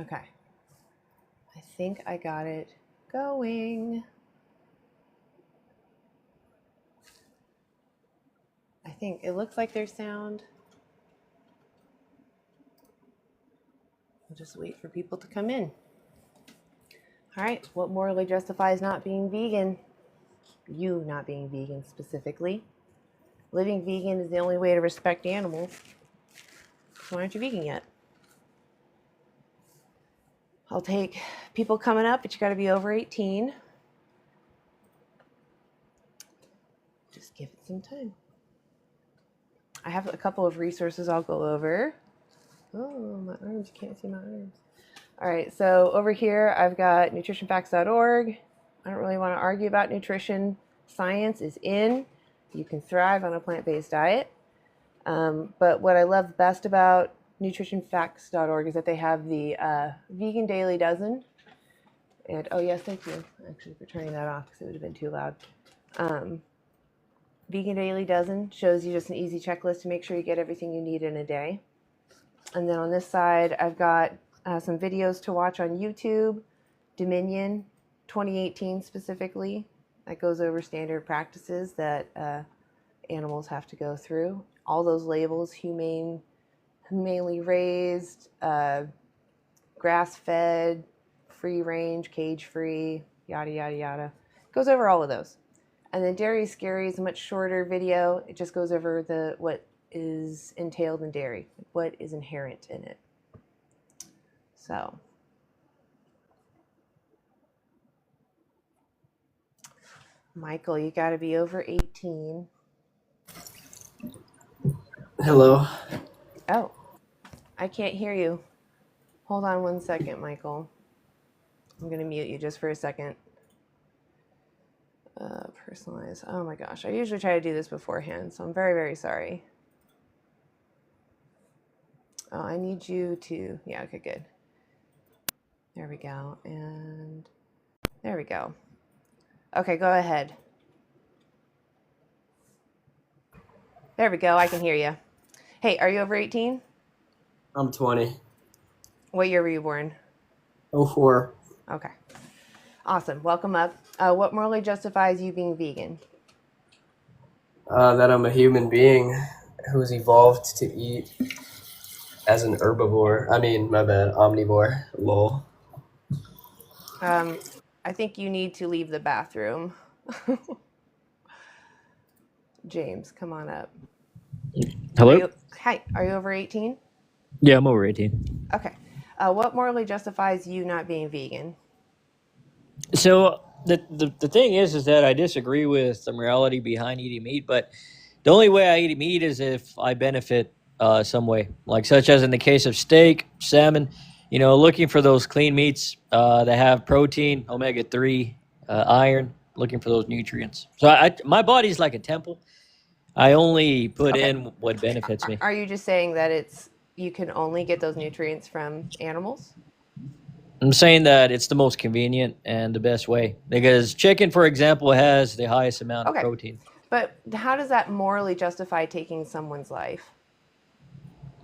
Okay. I think I got it going. I think it looks like there's sound. I'll just wait for people to come in. All right. What morally justifies not being vegan? You not being vegan specifically. Living vegan is the only way to respect animals. Why aren't you vegan yet? I'll take people coming up, but you got to be over 18. Just give it some time. I have a couple of resources I'll go over. Oh, my arms. You can't see my arms. All right. So over here, I've got nutritionfacts.org. I don't really want to argue about nutrition. Science is in. You can thrive on a plant-based diet. But what I love best about nutritionfacts.org is that they have the vegan Dailey Dozen. And oh yes, thank you actually for turning that off because it would have been too loud. Vegan Dailey Dozen shows you just an easy checklist to make sure you get everything you need in a day. And then on this side, I've got some videos to watch on YouTube. Dominion 2018 specifically, that goes over standard practices that animals have to go through. All those labels: humanely raised, grass-fed, free-range, cage-free, yada, yada, yada. Goes over all of those. And then Dairy is Scary is a much shorter video. It just goes over what is entailed in dairy, what is inherent in it. So, Michael, you got to be over 18. Hello. Oh, I can't hear you. Hold on one second, Michael. I'm going to mute you just for a second. Personalize. Oh my gosh. I usually try to do this beforehand, so I'm very, very sorry. Oh, I need you to... Yeah, okay, good. There we go. And there we go. Okay, go ahead. There we go. I can hear you. Hey, are you over 18? I'm 20. What year were you born? 04. Okay. Awesome. Welcome up. What morally justifies you being vegan? That I'm a human being who's evolved to eat as an herbivore. I mean, my bad, omnivore. Lol. I think you need to leave the bathroom. James, come on up. Hello? Hi, are you over 18? Yeah, I'm over 18. Okay. What morally justifies you not being vegan? So the thing is that I disagree with the morality behind eating meat, but the only way I eat meat is if I benefit some way, like such as in the case of steak, salmon, looking for those clean meats that have protein, omega-3, iron, looking for those nutrients. So my body's like a temple. I only put in what benefits me. Are you just saying that you can only get those nutrients from animals? I'm saying that it's the most convenient and the best way because chicken, for example, has the highest amount of protein. But how does that morally justify taking someone's life?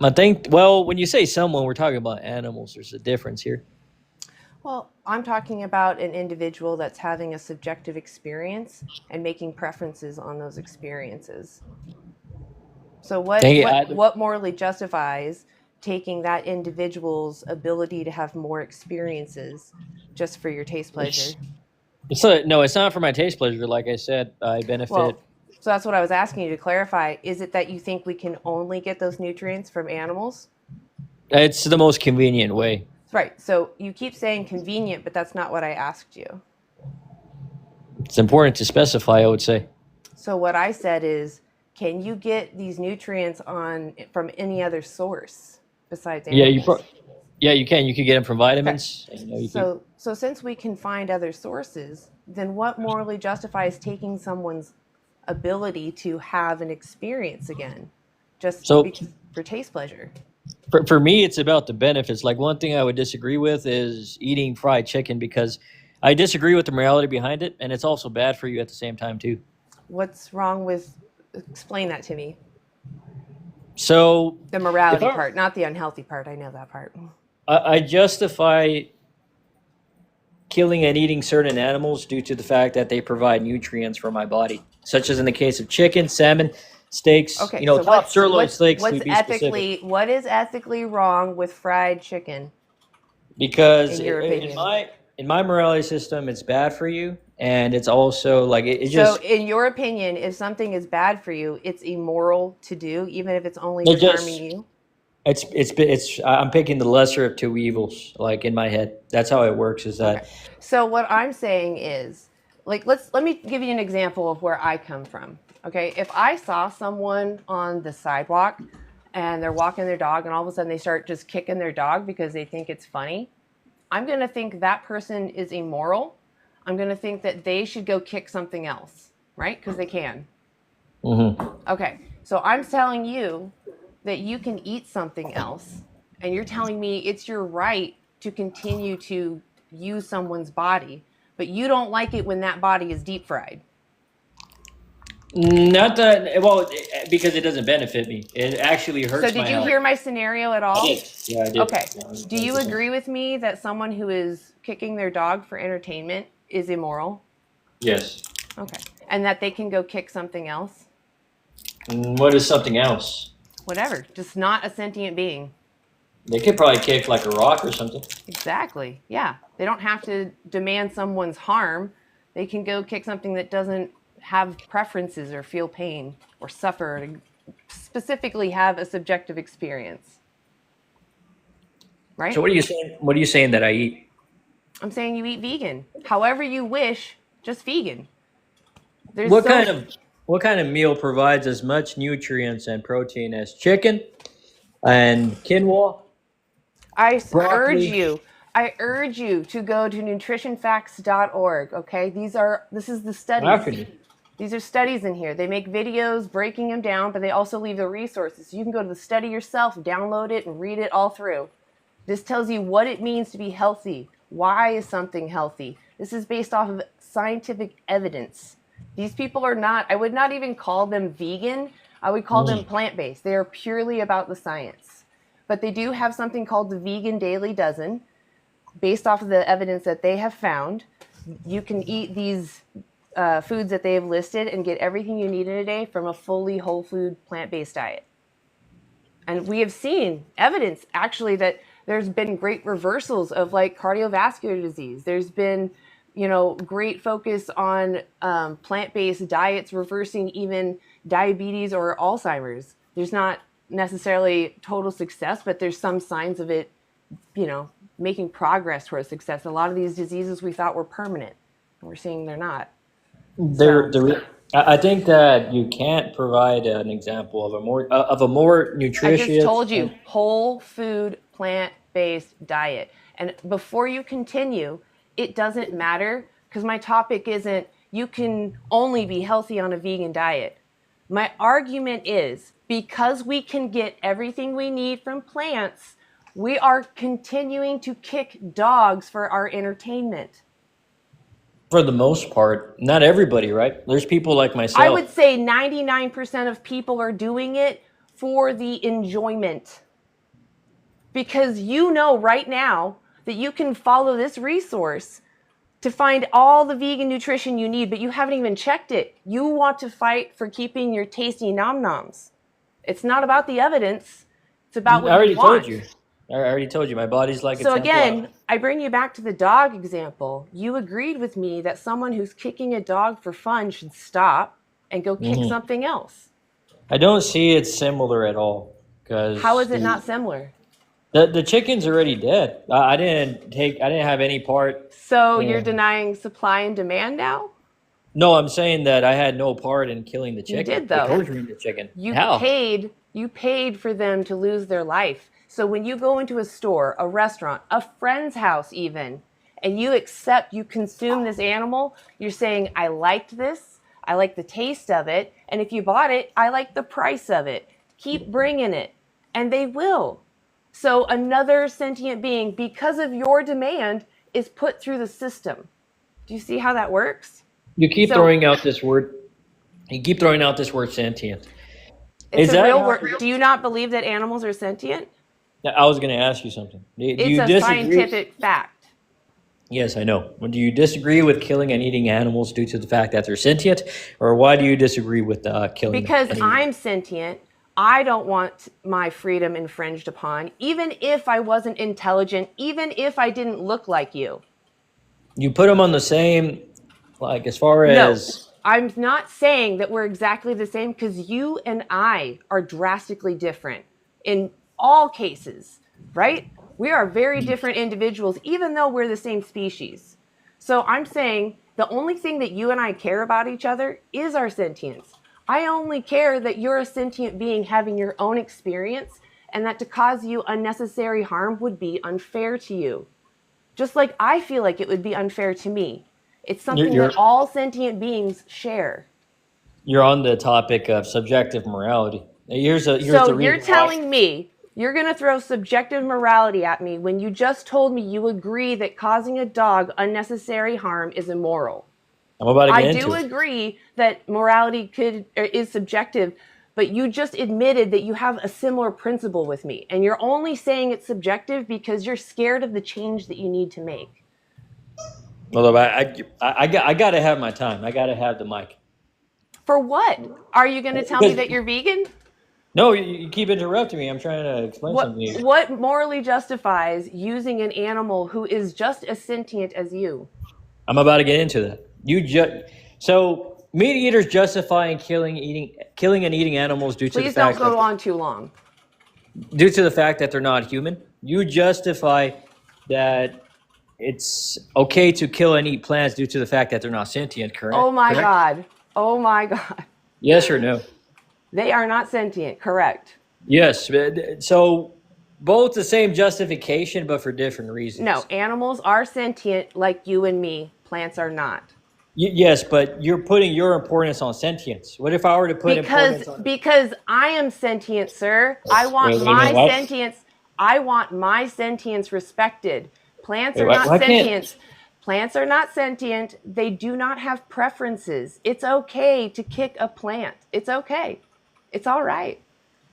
I think, well, when you say someone, we're talking about animals. There's a difference here. Well, I'm talking about an individual that's having a subjective experience and making preferences on those experiences. So what morally justifies taking that individual's ability to have more experiences just for your taste pleasure? No, it's not for my taste pleasure. Like I said, I benefit. Well, so that's what I was asking you to clarify. Is it that you think we can only get those nutrients from animals? It's the most convenient way. Right. So you keep saying convenient, but that's not what I asked you. It's important to specify, I would say. So what I said is, can you get these nutrients from any other source besides animals? Yeah, you can. You can get them from vitamins. Okay. So since we can find other sources, then what morally justifies taking someone's ability to have an experience again, just for taste pleasure? For me, it's about the benefits. Like one thing I would disagree with is eating fried chicken because I disagree with the morality behind it, and it's also bad for you at the same time too. What's wrong with? Explain that to me. So the morality part, not the unhealthy part. I know that part. I justify killing and eating certain animals due to the fact that they provide nutrients for my body, such as in the case of chicken, salmon, steaks. Okay, so Top sirloin steaks to be specific. what is ethically wrong with fried chicken, Because in your opinion? in my morality system, it's bad for you, and it's also like it So, just in your opinion, if something is bad for you, it's immoral to do, even if it's only it just harming just you? it's I'm picking the lesser of two evils, like in my head. That's how it works. Is Okay. that So what I'm saying is, like, let me give you an example of where I come from. Okay, if I saw someone on the sidewalk and they're walking their dog and all of a sudden they start just kicking their dog because they think it's funny, I'm going to think that person is immoral. I'm going to think that they should go kick something else, right? Because they can. Okay, so I'm telling you that you can eat something else, and you're telling me it's your right to continue to use someone's body, but you don't like it when that body is deep fried. not that well because it doesn't benefit me. It actually hurts So my did you health. hear my scenario at all? I did. Yeah, I did. Okay. Yeah, Do you agree with me that someone who is kicking their dog for entertainment is immoral? Yes. Okay. And that they can go kick something else? What is something else? Whatever. Just not a sentient being. They could probably kick like a rock or something. Exactly. Yeah. They don't have to demand someone's harm. They can go kick something that doesn't have preferences or feel pain or suffer or specifically have a subjective experience. Right? So what are you saying? What are you saying that I eat? I'm saying you eat vegan. However you wish, just vegan. There's What kind of meal provides as much nutrients and protein as chicken and quinoa? I Broccoli. urge you to go to nutritionfacts.org, okay? This is the studies. Broccoli. These are studies in here. They make videos breaking them down, but they also leave the resources. So you can go to the study yourself, download it, and read it all through. This tells you what it means to be healthy. Why is something healthy? This is based off of scientific evidence. These people are not, I would not even call them vegan. I would call them plant-based. They are purely about the science. But they do have something called the Vegan Daily Dozen. Based off of the evidence that they have found, you can eat these foods that they have listed and get everything you need in a day from a fully whole food plant-based diet. And we have seen evidence actually that there's been great reversals of like cardiovascular disease. There's been, great focus on plant-based diets reversing even diabetes or Alzheimer's. There's not necessarily total success, but there's some signs of it, making progress towards success. A lot of these diseases we thought were permanent, and we're seeing they're not. I think that you can't provide an example of a more I nutritious. just told you, whole food, plant-based diet. And before you continue, it doesn't matter, because my topic isn't you can only be healthy on a vegan diet. My argument is because we can get everything we need from plants, we are continuing to kick dogs for our entertainment. For the most part, not everybody, right? There's people like myself. I would say 99% of people are doing it for the enjoyment. Because you know right now that you can follow this resource to find all the vegan nutrition you need, but you haven't even checked it. You want to fight for keeping your tasty nom-noms. It's not about the evidence. It's about what you want. I already told you. My body's like a So temple. again, I bring you back to the dog example. You agreed with me that someone who's kicking a dog for fun should stop and go kick something else. I don't see it similar at all. How is it not similar? The chicken's already dead. I didn't have any part. So you're denying supply and demand now? No, I'm saying that I had no part in killing the chicken. You did, though. Torturing the chicken. How? You paid for them to lose their life. So when you go into a store, a restaurant, a friend's house even, and you consume this animal, you're saying, I liked this, I like the taste of it, and if you bought it, I like the price of it. Keep bringing it. And they will. So another sentient being, because of your demand, is put through the system. Do you see how that works? You keep throwing out this word. You keep throwing out this word sentient. It's a real word. Do you not believe that animals are sentient? I was going to ask you something. Do It's you a disagree? scientific fact. Yes, I know. Do you disagree with killing and eating animals due to the fact that they're sentient, or why do you disagree with killing them? Because and eating them? I'm sentient, I don't want my freedom infringed upon, even if I wasn't intelligent, even if I didn't look like you. You put them on the same, like as far No, as I'm not saying that we're exactly the same, because you and I are drastically different in all cases, right? We are very different individuals, even though we're the same species. So I'm saying the only thing that you and I care about each other is our sentience. I only care that you're a sentient being having your own experience, and that to cause you unnecessary harm would be unfair to you. Just like I feel like it would be unfair to me. It's something you're that all sentient beings share. you're on the topic of subjective morality. Here's the So you're reason why. telling me you're going to throw subjective morality at me when you just told me you agree that causing a dog unnecessary harm is immoral. I'm about to get I into do it. agree that morality is subjective, but you just admitted that you have a similar principle with me, and you're only saying it's subjective because you're scared of the change that you need to make. Although I got to have my time. I got to have the mic. For what? Are you going to tell me that you're vegan? No, you keep interrupting me. I'm trying to explain something to you. What morally justifies using an animal who is just as sentient as you? I'm about to get into that. So meat eaters justifying killing and eating animals due to Please the fact don't go on too long. due to the fact that they're not human. You justify that it's okay to kill and eat plants due to the fact that they're not sentient. Correct? Oh my Correct? God. Oh my God. Yes or no? They are not sentient, correct? Yes. So both the same justification, but for different reasons. No, animals are sentient like you and me. Plants are not. Yes, but you're putting your importance on sentience. What if I were to put importance on? Because I am sentient, sir. I want Wait a my minute, what? sentience. I want my sentience respected. Plants are Why not can't- sentient. Plants are not sentient. They do not have preferences. It's okay to kick a plant. It's okay. It's all right.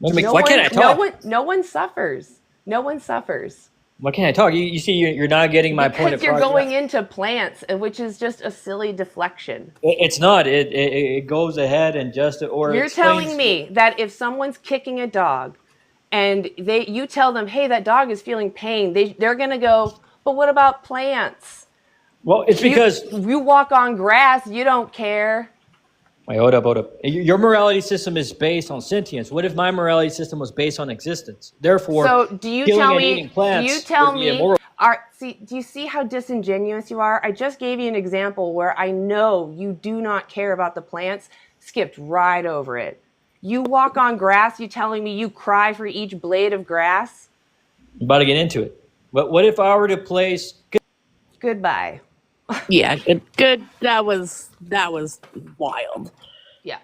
Why can't I talk? No one suffers. No one suffers. Why can't I talk? You see, you're not getting my point. Because you're going into plants, which is just a silly deflection. It's not. It goes ahead and You're telling me that if someone's kicking a dog, and you tell them, hey, that dog is feeling pain, they're going to go, but what about plants? Well, it's because you walk on grass, you don't care. Wait, hold up. Your morality system is based on sentience. What if my morality system was based on existence? Therefore, so do you killing tell and me? eating plants Do you tell would be me? immoral. Do you see how disingenuous you are? I just gave you an example where I know you do not care about the plants. Skipped right over it. You walk on grass. You telling me you cry for each blade of grass? I'm about to get into it. But what if I were to place? Goodbye. Yeah, good. That was wild. Yeah,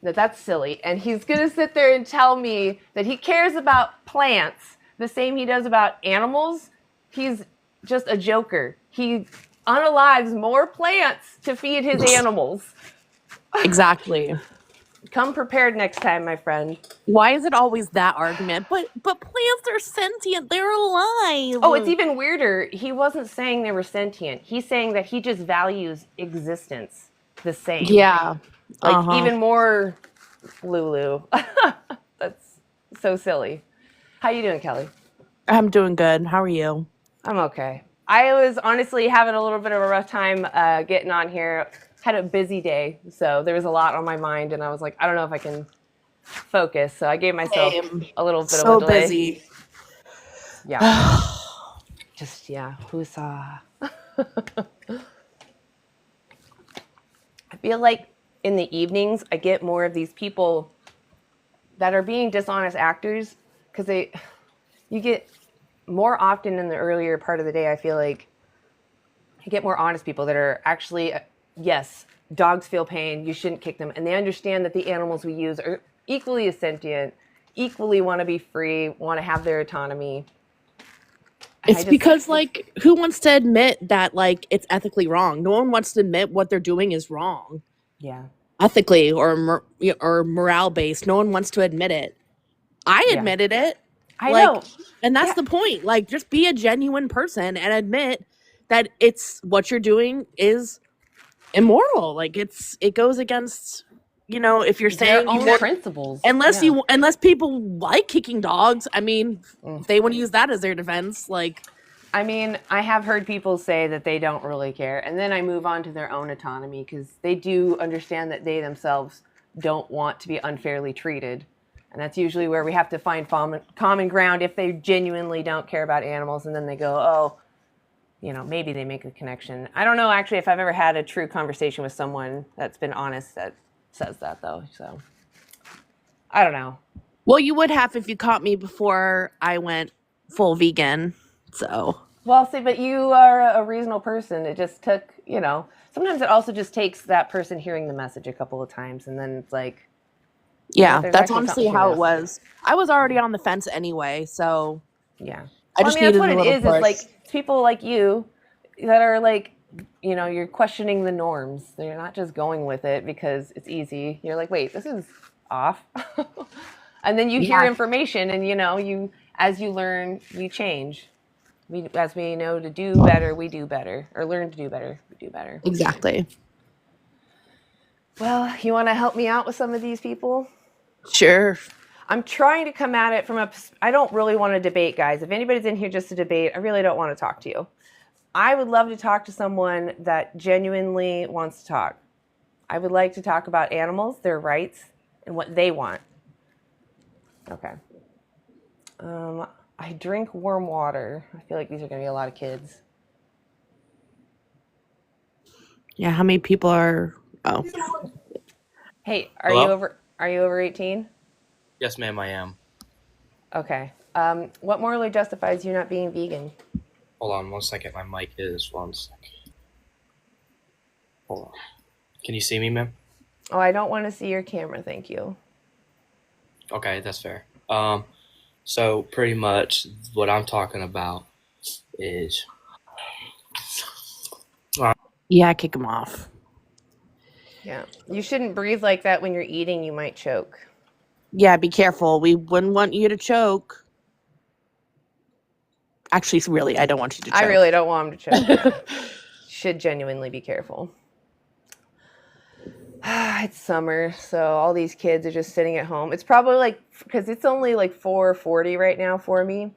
that's silly. And he's going to sit there and tell me that he cares about plants the same he does about animals. He's just a joker. He unalives more plants to feed his animals. Exactly. Come prepared next time, my friend. Why is it always that argument? But plants are sentient. They're alive. Oh, it's even weirder. He wasn't saying they were sentient. He's saying that he just values existence the same. Yeah. Like even more Lulu. That's so silly. How you doing, Kelly? I'm doing good. How are you? I'm okay. I was honestly having a little bit of a rough time getting on here. Had a busy day, so there was a lot on my mind, and I was like, I don't know if I can focus. So I gave myself a little bit of a delay. Busy. Yeah. Just woosah. I feel like in the evenings I get more of these people that are being dishonest actors, because you get more often in the earlier part of the day. I feel like you get more honest people that are actually, yes, dogs feel pain, you shouldn't kick them, and they understand that the animals we use are equally as sentient, equally want to be free, want to have their autonomy. It's because, like, who wants to admit that, like, it's ethically wrong? No one wants to admit what they're doing is wrong. Yeah. Ethically or morale based. No one wants to admit it. I admitted it. I Like, know. and that's Yeah. the point. Like, just be a genuine person and admit that it's what you're doing is immoral. Like, it goes against, if you're Their saying you own want, principles. unless people like kicking dogs. I mean, Mm. if they want to use that as their defense, like, I mean, I have heard people say that they don't really care, and then I move on to their own autonomy because they do understand that they themselves don't want to be unfairly treated. And that's usually where we have to find common ground if they genuinely don't care about animals, and then they go, oh, maybe they make a connection. I don't know actually if I've ever had a true conversation with someone that's been honest that says that, though. So I don't know. well, you would have if you caught me before I went full vegan. So, Well, see, but you are a reasonable person. It just took, sometimes it also just takes that person hearing the message a couple of times, and then it's like, yeah, there's that's actually honestly something to how it this. was. I was already on the fence anyway, so Yeah. I Well, just that's needed what a it little is. push. It's like it's people like you that are like, you're questioning the norms. You're not just going with it because it's easy. You're like, wait, this is off. And then you hear Yeah. information, and as you learn, you change. As we know to do better, we do better, or learn to do better, we do better. Exactly. Well, you want to help me out with some of these people? Sure. I'm trying to come at it from I don't really want to debate, guys. If anybody's in here just to debate, I really don't want to talk to you. I would love to talk to someone that genuinely wants to talk. I would like to talk about animals, their rights, and what they want. Okay. I drink warm water. I feel like these are going to be a lot of kids. Yeah, how many people are... Oh. Hey, are Hello? you over 18? Yes, ma'am, I am. Okay. What morally justifies you not being vegan? Hold on 1 second. My mic is 1 second. Hold on. Can you see me, ma'am? Oh, I don't want to see your camera, thank you. Okay, that's fair. So pretty much what I'm talking about is Yeah, kick them off. Yeah. You shouldn't breathe like that when you're eating. You might choke. Yeah, be careful. We wouldn't want you to choke. Actually, really, I don't want you to choke. I really don't want him to choke. Should genuinely be careful. It's summer, so all these kids are just sitting at home. It's probably because it's only 4:40 right now for me.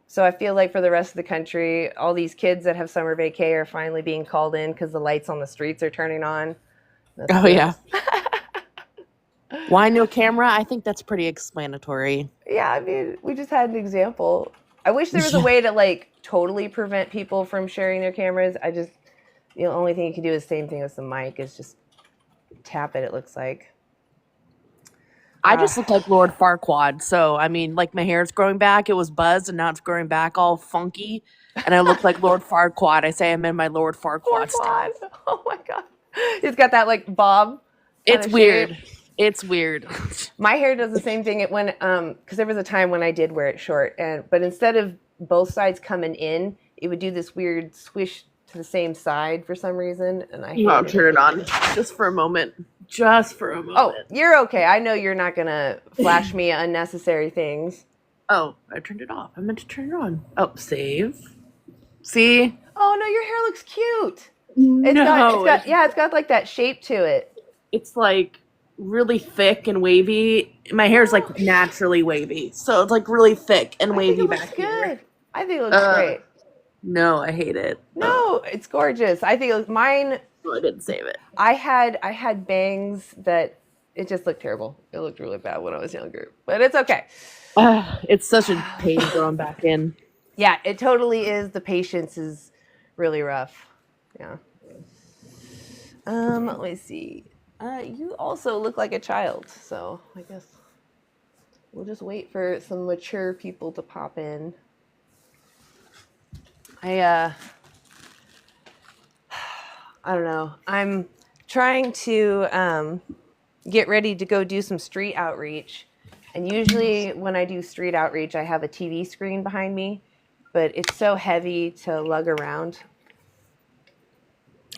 So I feel like for the rest of the country, all these kids that have summer vacay are finally being called in because the lights on the streets are turning on. That's good. Yeah. Why no camera? I think that's pretty explanatory. Yeah, I mean, we just had an example. I wish there was a way to totally prevent people from sharing their cameras. The only thing you can do is the same thing as the mic is just tap it looks like. I just look like Lord Farquaad. So, I mean, my hair's growing back. It was buzzed, and now it's growing back all funky. And I look like Lord Farquaad. I say I'm in my Lord Farquaad style. Oh, my God. He's got that, bob. It's weird. Shape. It's weird. My hair does the same thing. Because there was a time when I did wear it short. But instead of both sides coming in, it would do this weird swish to the same side for some reason. And I'll turn it on just for a moment. Just for a moment. Oh, you're okay. I know you're not going to flash me unnecessary things. Oh, I turned it off. I meant to turn it on. Oh, save. See? Oh, no, your hair looks cute. It's got that shape to it. It's really thick and wavy. My hair's naturally wavy. So it's really thick and wavy back here. I think it looks great. No, I hate it. No, it's gorgeous. I think it was mine. I didn't save it. I had bangs that it just looked terrible. It looked really bad when I was younger, but it's okay. It's such a pain growing back in. Yeah, it totally is. The patience is really rough. Yeah. Let me see. You also look like a child, so I guess we'll just wait for some mature people to pop in. I don't know. I'm trying to get ready to go do some street outreach. And usually when I do street outreach, I have a TV screen behind me, but it's so heavy to lug around.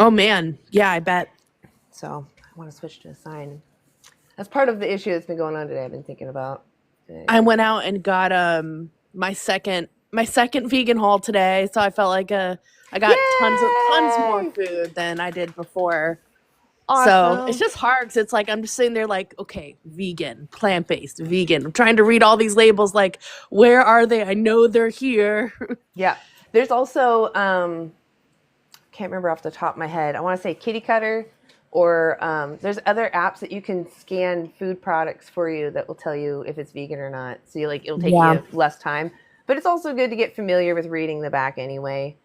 Oh, man. Yeah, I bet. So I want to switch to a sign. That's part of the issue that's been going on today I've been thinking about. I went out and got my second vegan haul today, so I felt like I got tons more Yay! food than I did before. So Awesome. it's just hard because it's like I'm just sitting there like, okay, vegan, plant-based, vegan. I'm trying to read all these labels like, where are they? I know they're here. Yeah. There's also can't remember off the top of my head. I want to say Kitty Cutter, or there's other apps that you can scan food products for you that will tell you if it's vegan or not. So it'll take Yeah. you less time. But it's also good to get familiar with reading the back anyway.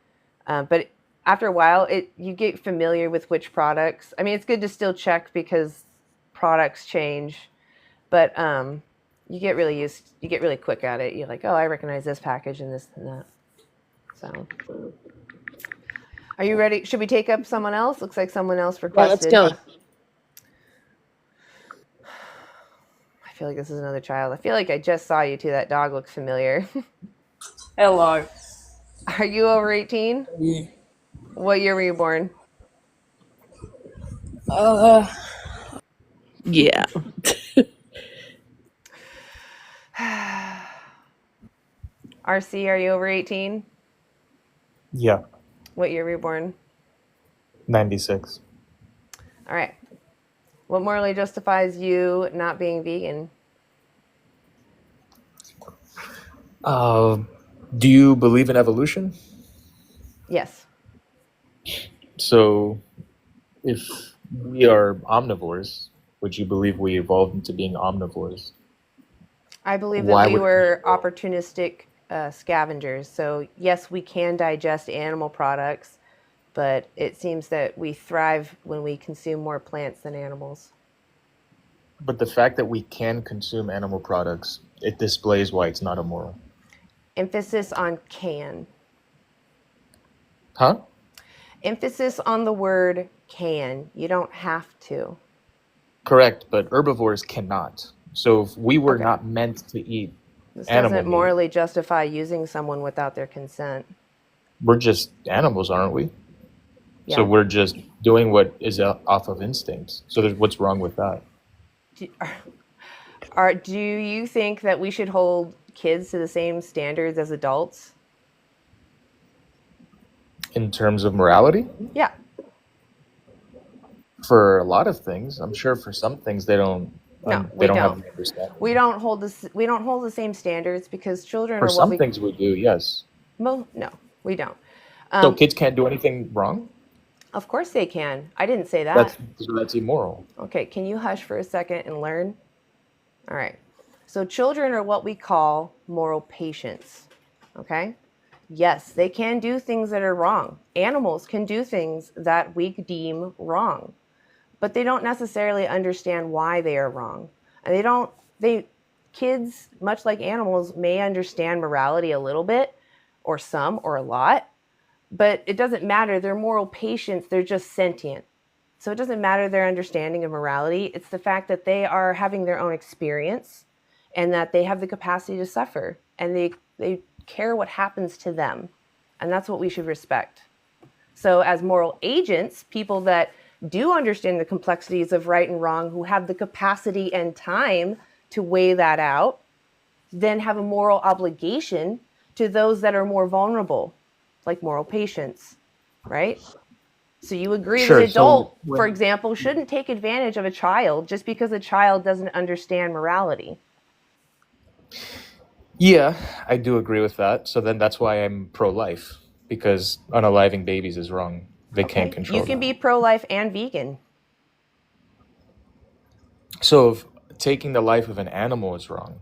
But after a while, you get familiar with which products. I mean, it's good to still check because products change, but you get really quick at it. You're like, oh, I recognize this package and this and that. So, are you ready? Should we take up someone else? Looks like someone else requested. Yeah, let's go. I feel like this is another child. I feel like I just saw you too. That dog looks familiar. Hello. Are you over 18? Yeah. What year were you born? Yeah. RC, are you over 18? Yeah, What year were you born? 96. All right. What morally justifies you not being vegan? Do you believe in evolution? Yes. So, if we are omnivores, would you believe we evolved into being omnivores? I believe Why that we would- were opportunistic scavengers. So, yes, we can digest animal products, but it seems that we thrive when we consume more plants than animals. But the fact that we can consume animal products, it displays why it's not immoral. Emphasis on can. Huh? Emphasis on the word can. You don't have to. Correct, but herbivores cannot. So if we were Okay. not meant to eat This animal doesn't meat, morally justify using someone without their consent. we're just animals, aren't we? Yeah. So we're just doing what is off of instinct. So what's wrong with that? Do you think that we should hold kids to the same standards as adults? In terms of morality? Yeah. For a lot of things, I'm sure for some things they don't. No, They we don't have don't. the understanding. We don't hold the same standards because children For are what some we. things we do, yes. No, we don't. So kids can't do anything wrong. Of course they can. I didn't say that. That's immoral. Okay, can you hush for a second and learn? All right. So children are what we call moral patients. Okay? Yes, they can do things that are wrong. Animals can do things that we deem wrong, but they don't necessarily understand why they are wrong. And kids, much like animals, may understand morality a little bit, or some, or a lot, but it doesn't matter. They're moral patients. They're just sentient. So it doesn't matter their understanding of morality. It's the fact that they are having their own experience and that they have the capacity to suffer and they care what happens to them. And that's what we should respect. So as moral agents, people that do understand the complexities of right and wrong, who have the capacity and time to weigh that out, then have a moral obligation to those that are more vulnerable, like moral patients, right? So you agree Sure, that an adult, so for example, shouldn't take advantage of a child just because a child doesn't understand morality. Yeah, I do agree with that. So then that's why I'm pro-life, because unaliving babies is wrong. They can't control You can that. be pro-life and vegan. So if taking the life of an animal is wrong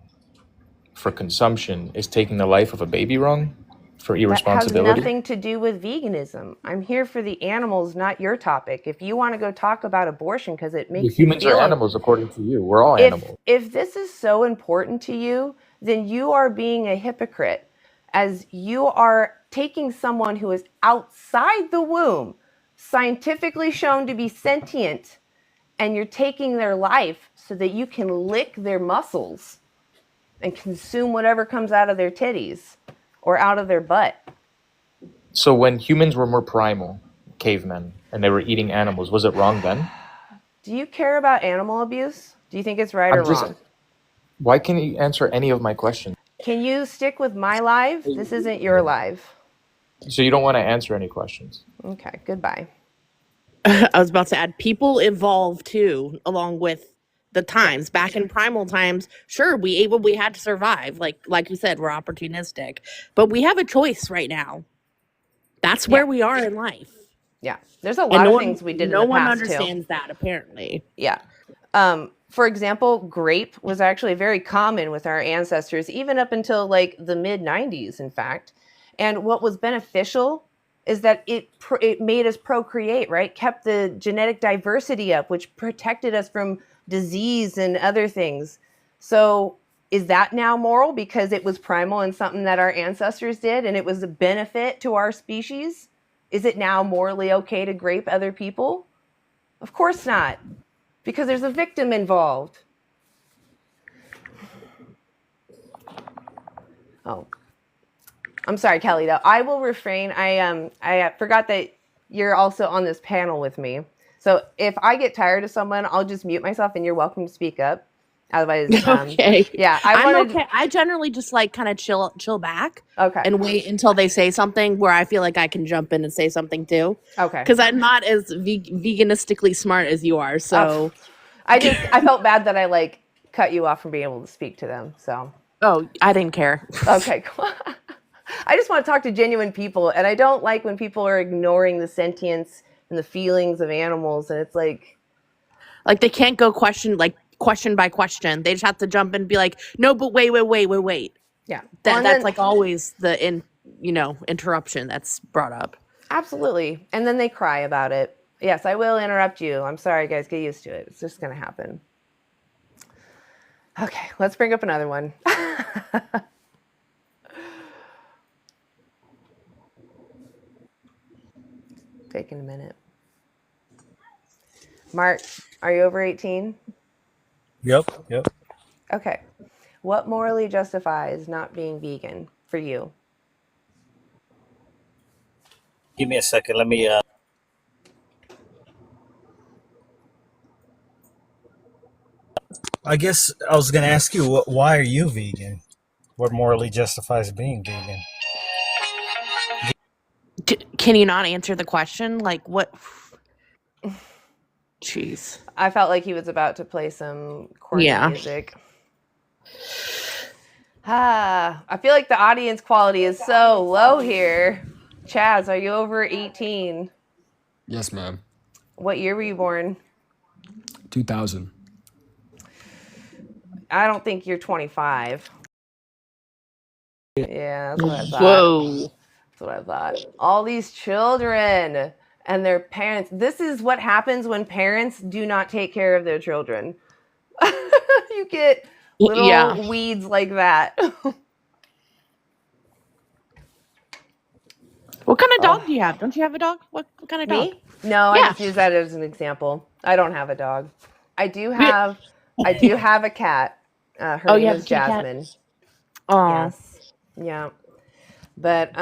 for consumption, is taking the life of a baby wrong for That has irresponsibility? nothing to do with veganism. I'm here for the animals, not your topic. If you want to go talk about abortion because it makes you Humans feel are animals according to you. We're all animals. if this is so important to you, then you are being a hypocrite, as you are taking someone who is outside the womb, scientifically shown to be sentient, and you're taking their life so that you can lick their muscles and consume whatever comes out of their titties or out of their butt. So when humans were more primal, cavemen, and they were eating animals, was it wrong then? Do you care about animal abuse? Do you think it's right or wrong? Why can't you answer any of my questions? Can you stick with my live? This isn't your live. So you don't want to answer any questions. Okay, goodbye. I was about to add, people evolve too, along with the times. Back in primal times, sure, we had to survive. Like you said, we're opportunistic, but we have a choice right now. That's where we are in life. Yeah, there's a And lot of things we did in the no one past too. understands that, apparently. Yeah. For example, grape was actually very common with our ancestors, even up until like the mid 90s, in fact. And what was beneficial is that it made us procreate, right? Kept the genetic diversity up, which protected us from disease and other things. So is that now moral because it was primal and something that our ancestors did and it was a benefit to our species? Is it now morally okay to grape other people? Of course not, because there's a victim involved. Oh, I'm sorry, Kelly, though. I will refrain. I forgot that you're also on this panel with me. So if I get tired of someone, I'll just mute myself and you're welcome to speak up. Otherwise, Okay. yeah, I'm okay. I generally just like kind of chill back Okay. and wait until they say something where I feel like I can jump in and say something too. Okay. Because I'm not as veganistically smart as you are. So I felt bad that I like cut you off from being able to speak to them. So. Oh, I didn't care. Okay, cool. I just want to talk to genuine people, and I don't like when people are ignoring the sentience and the feelings of animals, and it's like they can't go question by question. They just have to jump in and be like, no, but wait. Yeah, that's like always the interruption that's brought up. Absolutely, and then they cry about it. Yes, I will interrupt you. I'm sorry, guys. Get used to it. It's just gonna happen. Okay, let's bring up another one. Taking a minute. Mark, are you over 18? Yep. Okay. What morally justifies not being vegan for you? Give me a second. Let me. I guess I was gonna ask you, why are you vegan? What morally justifies being vegan? Can you not answer the question? Like what? Jeez. I felt like he was about to play some corny music. I feel like the audience quality is so low here. Chaz, are you over 18? Yes, ma'am. What year were you born? 2000. I don't think you're 25. Yeah, that's what I thought. Whoa. That's what I thought. All these children and their parents. This is what happens when parents do not take care of their children. You get little weeds like that. What kind of dog do you have? Don't you have a dog? What kind of dog? Me? No, I just use that as an example. I don't have a dog. I do have a cat. Her name is Jasmine. Oh. Yes. Yeah. But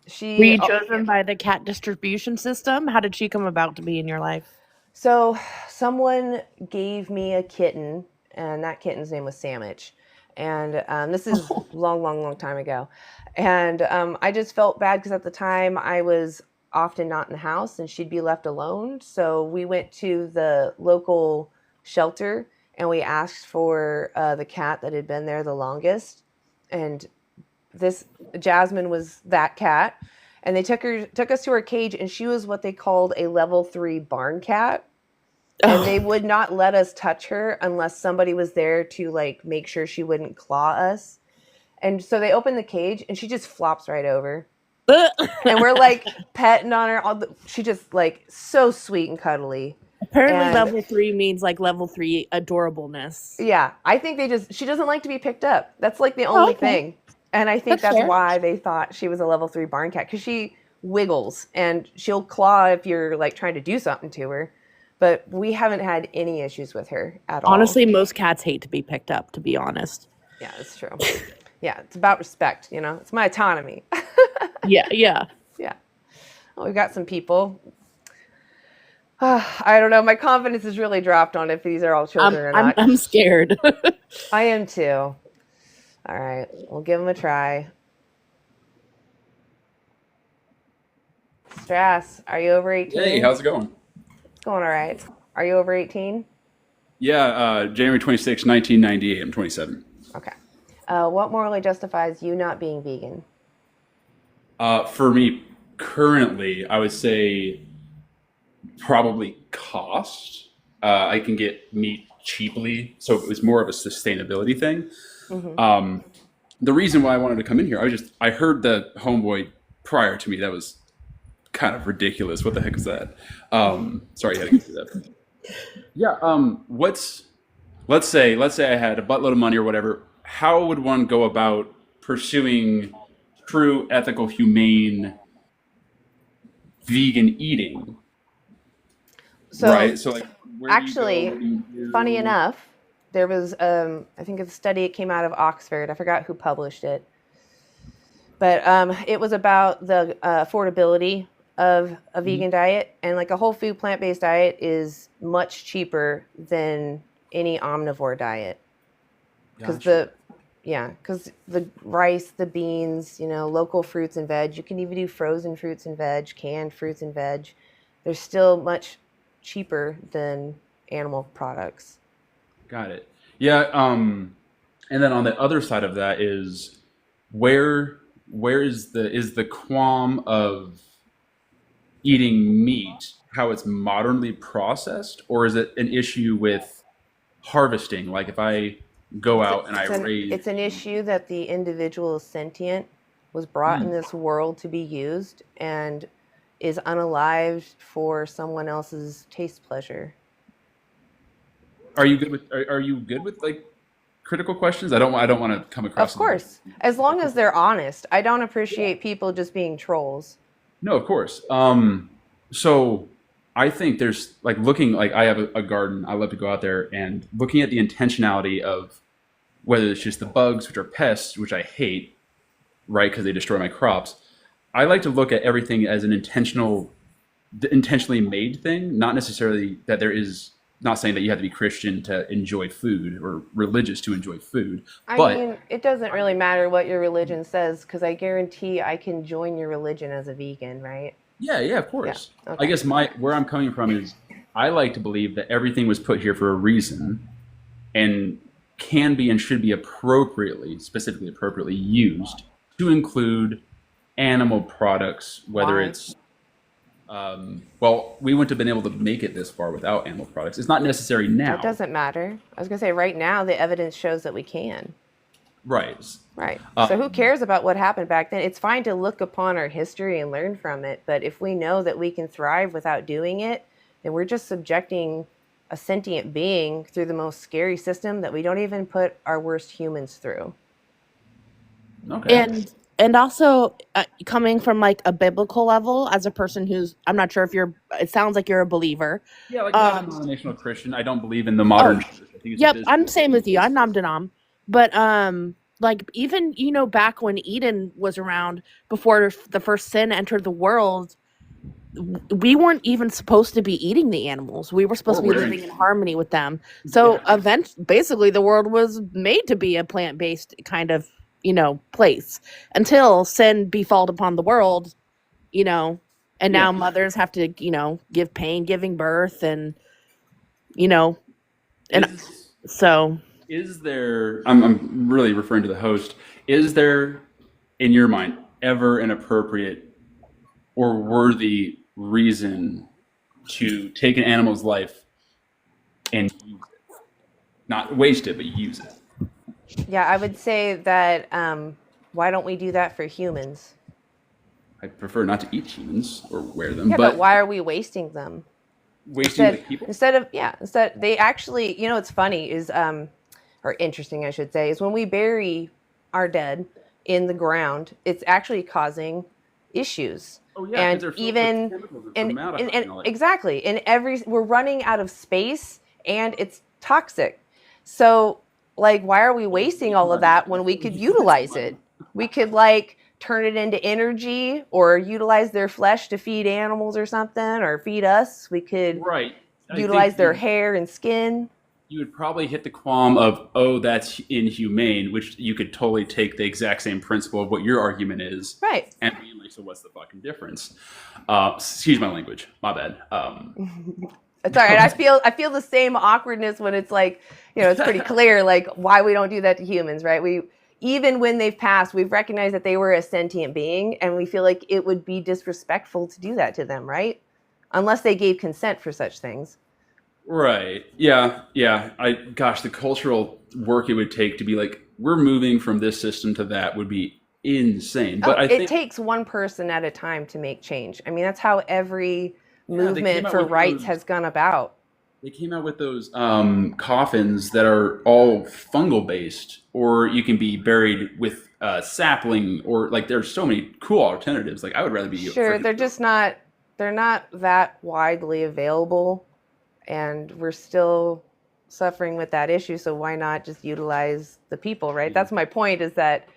she were you chosen by the cat distribution system? How did she come about to be in your life? So someone gave me a kitten, and that kitten's name was Sandwich. And this is long time ago. And I just felt bad because at the time I was often not in the house and she'd be left alone. So we went to the local shelter and we asked for the cat that had been there the longest. And this Jasmine was that cat. And they took us to her cage, and she was what they called a level 3 barn cat. And they would not let us touch her unless somebody was there to like make sure she wouldn't claw us. And so they opened the cage and she just flops right over. And we're like petting on her. She just like so sweet and cuddly. Apparently level 3 means like level 3 adorableness. Yeah. I think she doesn't like to be picked up. That's like the only thing. And I think that's why they thought she was a level 3 barn cat, because she wiggles and she'll claw if you're like trying to do something to her. But we haven't had any issues with her at all. Honestly, most cats hate to be picked up, to be honest. Yeah, that's true. Yeah, it's about respect, It's my autonomy. Yeah. Oh, we've got some people. I don't know. My confidence is really dropped on if these are all children or not. I'm scared. I am too. All right, we'll give them a try. Strass, are you over 18? Hey, how's it going? It's going all right. Are you over 18? Yeah, January 26, 1998. I'm 27. Okay. What morally justifies you not being vegan? For me, currently, I would say probably cost. I can get meat cheaply, so it was more of a sustainability thing. The reason why I wanted to come in here, I heard the homeboy prior to me. That was kind of ridiculous. What the heck is that? Sorry, I had to get through that. Yeah. Let's say I had a buttload of money or whatever. How would one go about pursuing true, ethical, humane vegan eating? So, right. So, like, where actually, do you go? What do you do? funny enough, there was, I think it's a study, it came out of Oxford. I forgot who published it. But it was about the affordability of a vegan diet. And like a whole food plant-based diet is much cheaper than any omnivore diet. Because the rice, the beans, local fruits and veg. You can even do frozen fruits and veg, canned fruits and veg. They're still much cheaper than animal products. Got it. Yeah. And then on the other side of that is where is the qualm of eating meat, how it's modernly processed, or is it an issue with harvesting? Like if I go out and I raise. It's an issue that the individual is sentient, was brought in this world to be used, and is unalived for someone else's taste pleasure. Are you good with like critical questions? I don't want to come across. Of course, as long as they're honest. I don't appreciate people just being trolls. No, of course. So I think there's like looking, like I have a garden. I love to go out there and looking at the intentionality of whether it's just the bugs, which are pests, which I hate, right? Because they destroy my crops. I like to look at everything as an intentionally made thing, not necessarily that there is, not saying that you have to be Christian to enjoy food or religious to enjoy food. I mean, it doesn't really matter what your religion says, because I guarantee I can join your religion as a vegan, right? Yeah, of course. Yeah. Okay. I guess where I'm coming from is I like to believe that everything was put here for a reason and can be and should be specifically appropriately used to include animal products, whether Why? it's we wouldn't have been able to make it this far without animal products. It's not necessary now. It doesn't matter. I was going to say right now the evidence shows that we can. Right. So who cares about what happened back then? It's fine to look upon our history and learn from it, but if we know that we can thrive without doing it, then we're just subjecting a sentient being through the most scary system that we don't even put our worst humans through. Okay. And also coming from like a biblical level, as a person who's, I'm not sure if it sounds like you're a believer. Yeah, like not a denominational Christian. I don't believe in the modern church. I think it's Yep, I'm same with you. I'm nom-denom. But like even back when Eden was around, before the first sin entered the world, we weren't even supposed to be eating the animals. We were supposed to be living in harmony with them. So basically the world was made to be a plant-based kind of place until sin befalled upon the world, and now mothers have to give pain giving birth, and so is there, I'm really referring to the host, is there in your mind ever an appropriate or worthy reason to take an animal's life and use it? Not waste it, but use it. Yeah, I would say that why don't we do that for humans? I prefer not to eat humans or wear them. Yeah, but why are we wasting them? Wasting people? Instead they actually, it's funny is, or interesting, I should say, is when we bury our dead in the ground, it's actually causing issues. Oh yeah, and they're even exactly, we're running out of space, and it's toxic. So like, why are we wasting all of that when we could utilize it? We could like turn it into energy, or utilize their flesh to feed animals or something, or feed us. We could utilize their hair and skin. you would probably hit the qualm of, oh, that's inhumane, which you could totally take the exact same principle of what your argument is, Right. and be like, so what's the fucking difference? Excuse my language, my bad. It's all right. I feel the same awkwardness when it's like, it's pretty clear like why we don't do that to humans, right? We even when they've passed, we've recognized that they were a sentient being, and we feel like it would be disrespectful to do that to them, right? Unless they gave consent for such things. Right. Yeah. Gosh, the cultural work it would take to be like, we're moving from this system to that would be insane. But I think it takes one person at a time to make change. I mean, that's how every movement out for with rights those- has gone about. they came out with those coffins that are all fungal based, or you can be buried with sapling, or like there's so many cool alternatives. Like I would rather be Sure, they're not that widely available, and we're still suffering with that issue. So why not just utilize the people, right? That's my point. Is that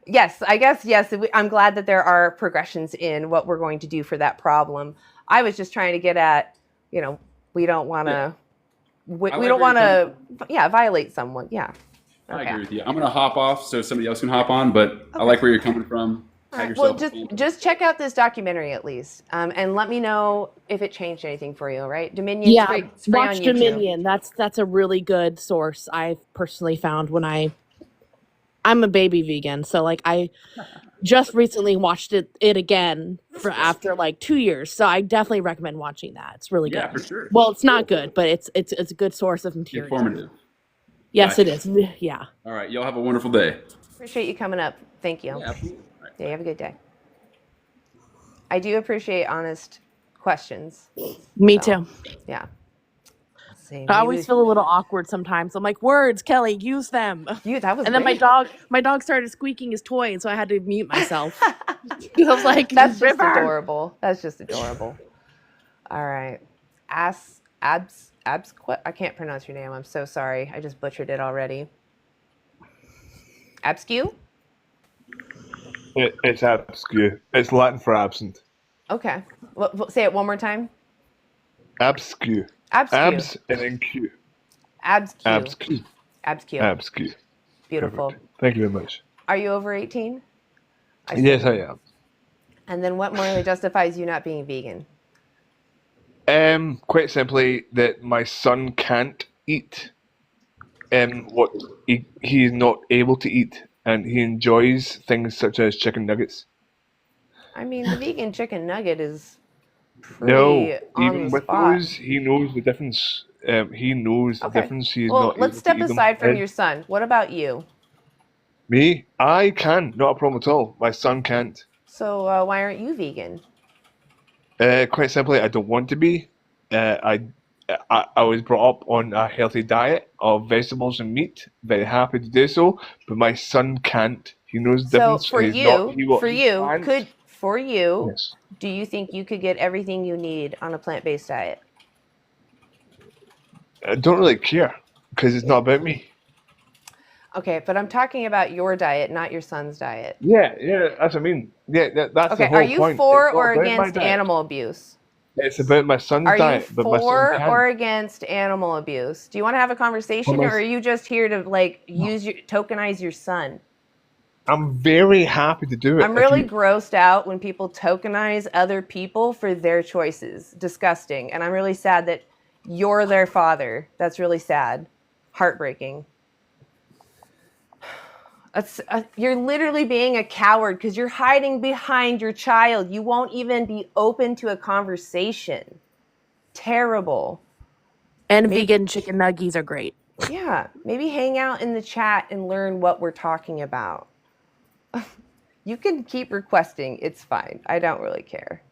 yes, I guess yes. I'm glad that there are progressions in what we're going to do for that problem. I was just trying to get at, we don't want to, we don't want to, violate someone. Yeah. I Okay. agree with you. I'm gonna hop off so somebody else can hop on, but I like where you're coming from. All Have right. Well, yourself just check out this documentary at least, and let me know if it changed anything for you. All right, Dominion. Yeah, It's free on watch YouTube. Dominion. That's a really good source. I've personally found when I'm a baby vegan, so like I just recently watched it again for after like 2 years. So I definitely recommend watching that. It's really good. Yeah, for sure. Well, it's not good, but it's a good source of material. Informative. Yes, Gotcha. it is. Yeah. All right, y'all have a wonderful day. Appreciate you coming up. Thank you. Yeah, absolutely. All right. Yeah, you have a good day. I do appreciate honest questions. Me So, too. Yeah. Let's see. I always feel a little awkward sometimes. I'm like, words, Kelly, use them. That was And then great. my dog started squeaking his toy, and so I had to mute myself. Because I was like, That's just "River." adorable. That's just adorable. All right. I can't pronounce your name. I'm so sorry. I just butchered it already. Abskew? It's absque. It's Latin for absent. Okay. Say it one more time. Absque. Abskew. Abs and then Q. Abskew. Absque. Abskew. Absque. Beautiful. Perfect. Thank you very much. Are you over 18? Yes, I am. And then what morally justifies you not being vegan? Quite simply that my son can't eat what he's not able to eat, and he enjoys things such as chicken nuggets. I mean, the vegan chicken nugget is pretty No, on even the with spot. those, he knows the difference. He knows the Okay. difference. He's Well, not let's able step to eat them. aside from And your son. What about you? me, I can, not a problem at all. My son can't. So why aren't you vegan? Quite simply, I don't want to be. I was brought up on a healthy diet of vegetables and meat. Very happy to do so, but my son can't. He knows the So difference. for and he's you, not, he will- he can't. Yes. do you think you could get everything you need on a plant-based diet? I don't really care because it's not about me. Okay, but I'm talking about your diet, not your son's diet. Yeah, that's what I mean. Yeah, that's the Okay, whole are you point. for It's not or about my against diet. animal abuse? It's about my son's Are you diet, but my son for can't. or against animal abuse? Do you want to have a conversation, my or are you just here to tokenize your son? I'm very happy to do it. I'm really grossed out when people tokenize other people for their choices. Disgusting. And I'm really sad that you're their father. That's really sad. Heartbreaking. You're literally being a coward because you're hiding behind your child. You won't even be open to a conversation. Terrible. And vegan chicken nuggies are great. Yeah. Maybe hang out in the chat and learn what we're talking about. You can keep requesting. It's fine. I don't really care.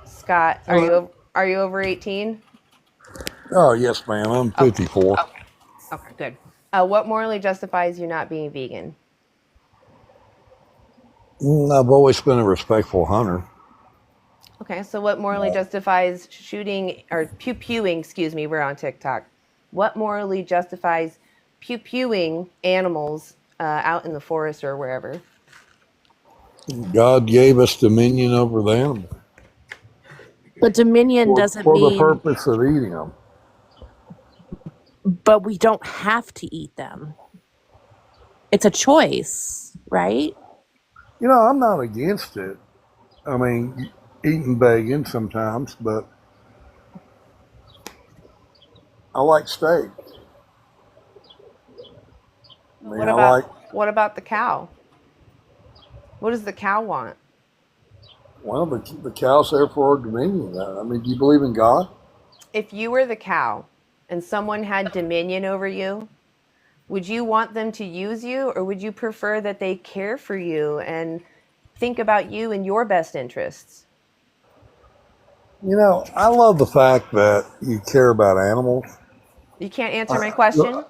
Scott, are you over 18? Oh, yes, ma'am. I'm 54. Okay, good. What morally justifies you not being vegan? I've always been a respectful hunter. Okay, so what morally justifies shooting or pew-pewing, excuse me, we're on TikTok. What morally justifies pew-pewing animals out in the forest or wherever? God gave us dominion over the animal. But dominion doesn't for the mean, purpose of eating them. but we don't have to eat them. It's a choice, right? You know, I'm not against it. I mean, eating bacon sometimes, but I like steak. I mean, I like. What about the cow? What does the cow want? Well, the cow's there for dominion. I mean, do you believe in God? If you were the cow and someone had dominion over you, would you want them to use you, or would you prefer that they care for you and think about you and your best interests? You know, I love the fact that you care about animals. You can't answer my question.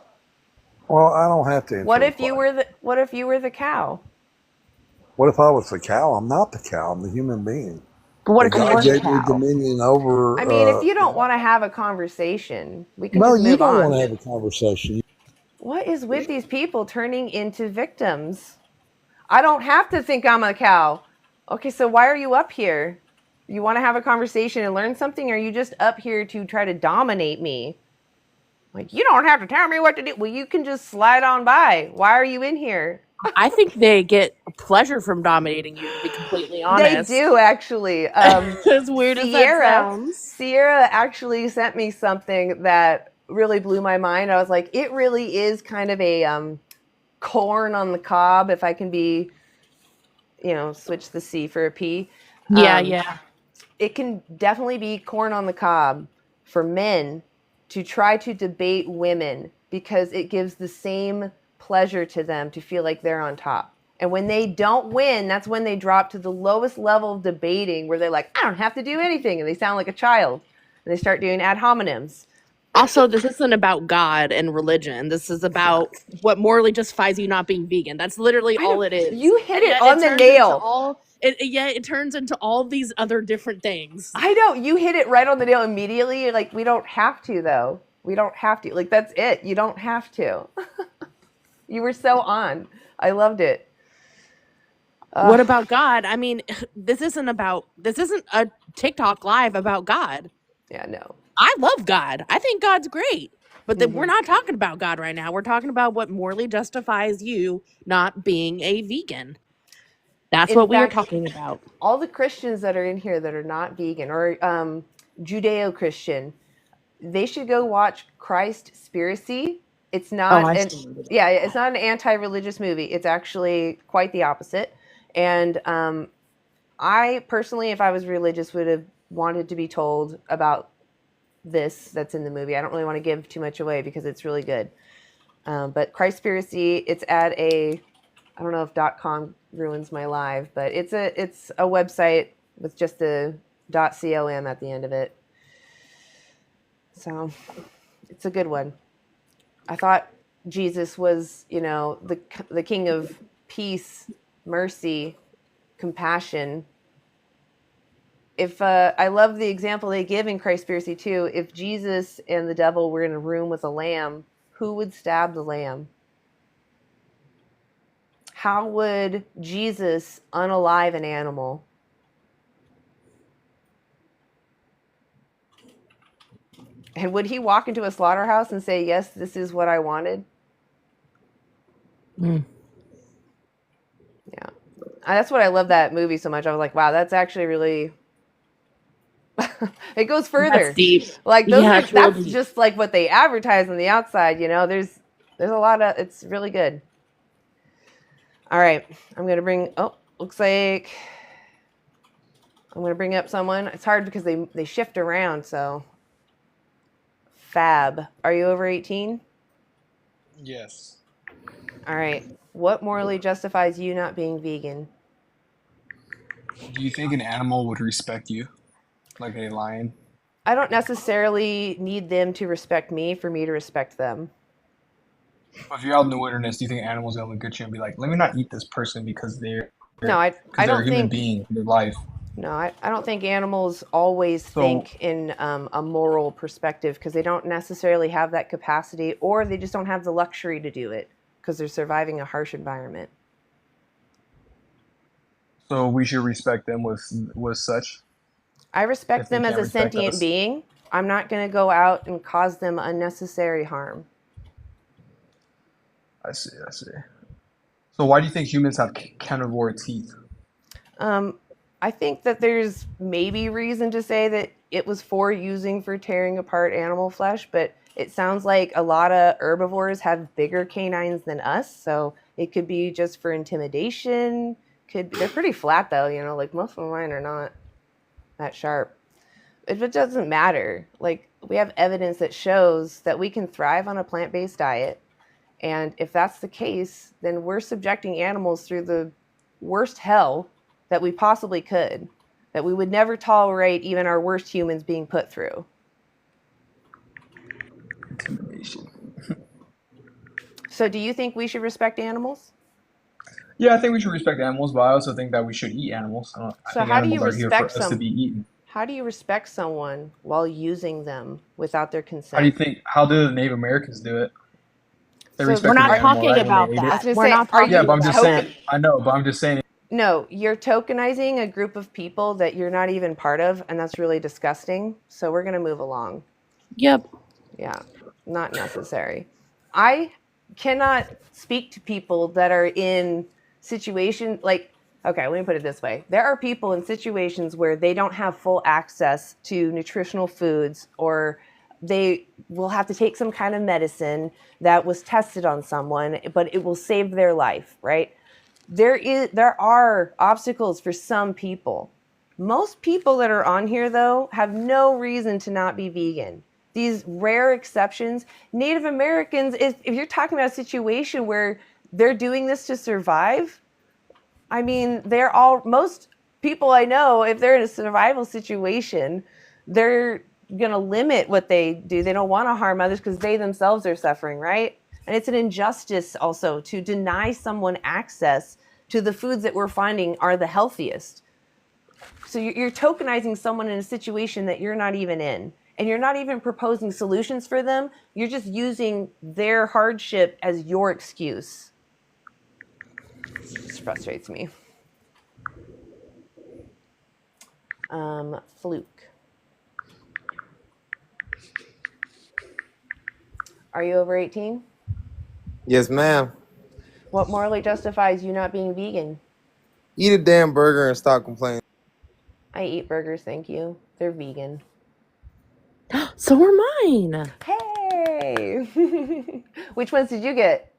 Well, I don't have to answer. What if you were the cow? What if I was the cow? I'm not the cow. I'm the human being. But what And if you God were the gave me cow? dominion over. I mean, if you don't want to have a conversation, we can No, just you move don't on. want to have a conversation. What is with these people turning into victims? I don't have to think I'm a cow. Okay, so why are you up here? You want to have a conversation and learn something, or are you just up here to try to dominate me? Like, you don't have to tell me what to do. Well, you can just slide on by. Why are you in here? I think they get pleasure from dominating you, to be completely honest. They do, actually. As weird as that sounds. Sierra actually sent me something that really blew my mind. I was like, it really is kind of a corn on the cob, if I can be, switch the C for a P. Yeah. It can definitely be corn on the cob for men to try to debate women, because it gives the same pleasure to them to feel like they're on top. And when they don't win, that's when they drop to the lowest level of debating, where they're like, I don't have to do anything. And they sound like a child. And they start doing ad hominems. Also, this isn't about God and religion. This is about what morally justifies you not being vegan. That's literally all it is. You hit And it yet on the turns nail. it turns into all these other different things. I know. You hit it right on the nail immediately. Like, we don't have to, though. We don't have to. Like, that's it. You don't have to. You were so on. I loved it. What about God? I mean, this isn't a TikTok live about God. Yeah, no. I love God. I think God's great. But then we're not talking about God right now. We're talking about what morally justifies you not being a vegan. That's what we are talking about. All the Christians that are in here that are not vegan, or Judeo-Christian, they should go watch Christspiracy. It's not it's not an anti-religious movie. It's actually quite the opposite. And I personally, if I was religious, would have wanted to be told about this that's in the movie. I don't really want to give too much away because it's really good. But Christspiracy, it's at I don't know if .com ruins my live, but it's a website with just a .com at the end of it. So it's a good one. I thought Jesus was, the king of peace, mercy, compassion. If I love the example they give in Christspiracy too. If Jesus and the devil were in a room with a lamb, who would stab the lamb? How would Jesus unalive an animal? And would he walk into a slaughterhouse and say, yes, this is what I wanted? Yeah. That's what I love that movie so much. I was like, wow, that's actually really... it goes further. That's deep. Like, That's just like what they advertise on the outside, there's a lot of... It's really good. All right. I'm going to bring... Oh, looks like... I'm going to bring up someone. It's hard because they shift around, so... Fab. Are you over 18? Yes. All right. What morally justifies you not being vegan? Do you think an animal would respect you? Like a lion? I don't necessarily need them to respect me for me to respect them. If you're out in the wilderness, do you think animals will look at you and be like, let me not eat this person because they're I don't a human being, their life? No, I don't think animals always think in a moral perspective, because they don't necessarily have that capacity, or they just don't have the luxury to do it because they're surviving a harsh environment. So we should respect them with such? I respect if they them as can't a respect sentient us. being. I'm not going to go out and cause them unnecessary harm. I see. So why do you think humans have carnivore teeth? I think that there's maybe reason to say that it was for tearing apart animal flesh, but it sounds like a lot of herbivores have bigger canines than us, so it could be just for intimidation. They're pretty flat though, like most of mine are not that sharp. If it doesn't matter, like we have evidence that shows that we can thrive on a plant-based diet, and if that's the case, then we're subjecting animals through the worst hell that we possibly could, that we would never tolerate even our worst humans being put through. Intimidation. So do you think we should respect animals? Yeah, I think we should respect animals, but I also think that we should eat animals. I So think how do you animals are here for respect us to be eaten. How do you respect someone while using them without their consent? How do the Native Americans do it? They So respected We're not the animal, talking right, when about they ate that. it? We're not talking Yeah, but I'm about just that. saying. I know, but I'm just saying. No, you're tokenizing a group of people that you're not even part of, and that's really disgusting. So we're going to move along. Yep. Yeah, not necessary. I cannot speak to people that are in situations okay, let me put it this way. There are people in situations where they don't have full access to nutritional foods, or they will have to take some kind of medicine that was tested on someone, but it will save their life, right? There are obstacles for some people. Most people that are on here, though, have no reason to not be vegan. These rare exceptions, Native Americans, if you're talking about a situation where they're doing this to survive, I mean, most people I know, if they're in a survival situation, they're going to limit what they do. They don't want to harm others because they themselves are suffering, right? And it's an injustice also to deny someone access to the foods that we're finding are the healthiest. So you're tokenizing someone in a situation that you're not even in. And you're not even proposing solutions for them. You're just using their hardship as your excuse. This frustrates me. Fluke. Are you over 18? Yes, ma'am. What morally justifies you not being vegan? Eat a damn burger and stop complaining. I eat burgers, thank you. They're vegan. So are mine. Hey! Which ones did you get?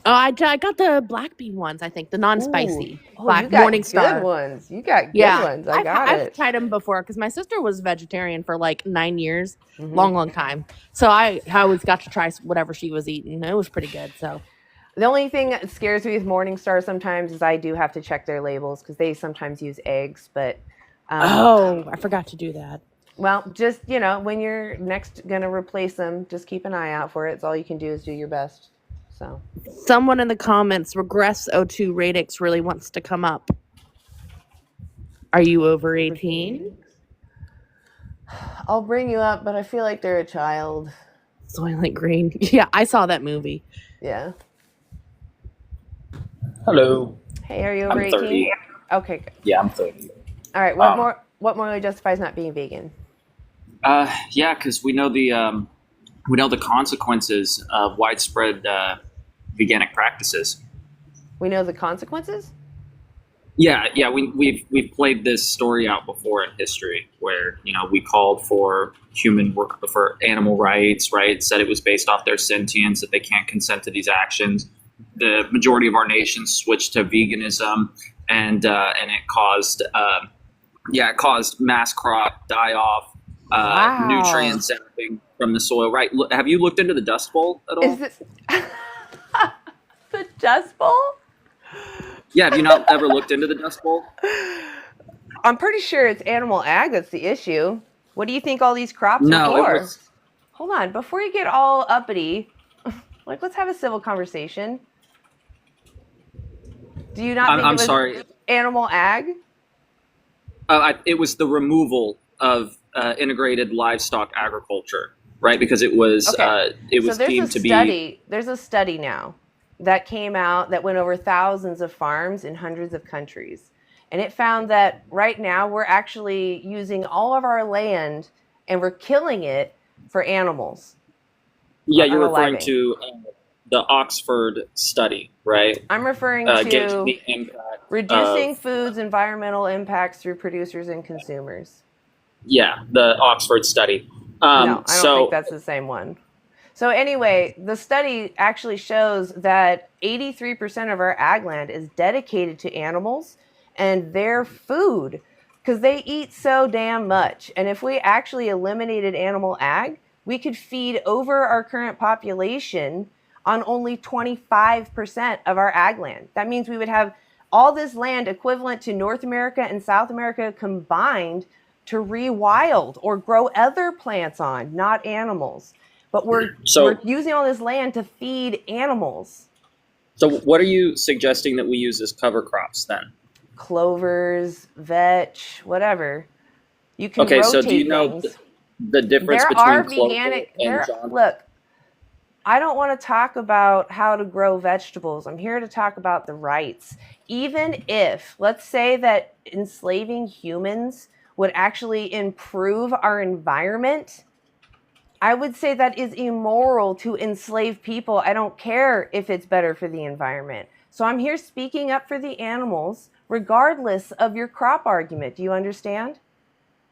Oh, I got the black bean ones, I think. The non-spicy. Black you got Morning Star. good ones. You got good ones. I've tried them before because my sister was vegetarian for like 9 years. Mhm. Long time. So I always got to try whatever she was eating. It was pretty good. So the only thing that scares me with Morningstar sometimes is I do have to check their labels because they sometimes use eggs. But I forgot to do that. Well, just when you're next gonna replace them, just keep an eye out for it. It's all you can do is do your best. So someone in the comments, Regress 02 Radix really wants to come up. Are you over 18? I'll bring you up, but I feel like they're a child. Soylent Green. Yeah, I saw that movie. Yeah. Hello. Hey, are you over I'm 18? 30. Okay, good. Yeah, I'm 30. All right. What morally justifies not being vegan? Yeah, because we know the consequences of widespread veganic practices. We know the consequences? Yeah, we've played this story out before in history where we called for for animal rights, right? Said it was based off their sentience, that they can't consent to these actions. The majority of our nations switched to veganism, and it caused mass crop die off, nutrient sapping from the soil. Right? Have you looked into the Dust Bowl at all? Is this the Dust Bowl? Yeah, have you not ever looked into the Dust Bowl? I'm pretty sure it's animal ag that's the issue. What do you think all these crops No, are for? it was. Hold on, before you get all uppity, let's have a civil conversation. Do you not think I'm it was sorry. animal ag? It was the removal of integrated livestock agriculture, right? Because it was deemed to be. There's a study now that came out that went over thousands of farms in hundreds of countries. and it found that right now we're actually using all of our land and we're killing it for animals. Yeah, you're referring unaliving. to the Oxford study, right? I'm referring Gauging to the impact reducing of food's environmental impacts through producers and consumers. the Oxford study. No, I don't think So that's the same one. So anyway, the study actually shows that 83% of our ag land is dedicated to animals and their food because they eat so damn much. And if we actually eliminated animal ag, we could feed over our current population on only 25% of our ag land. That means we would have all this land equivalent to North America and South America combined to rewild or grow other plants on, not animals. But we're using all this land to feed animals. So what are you suggesting that we use as cover crops then? Clovers, vetch, whatever. You can Okay, rotate so do you know things. the difference There between are clover veganic. and John? Look, I don't want to talk about how to grow vegetables. I'm here to talk about the rights. Even if, let's say that enslaving humans would actually improve our environment, I would say that is immoral to enslave people. I don't care if it's better for the environment. So I'm here speaking up for the animals, regardless of your crop argument. Do you understand?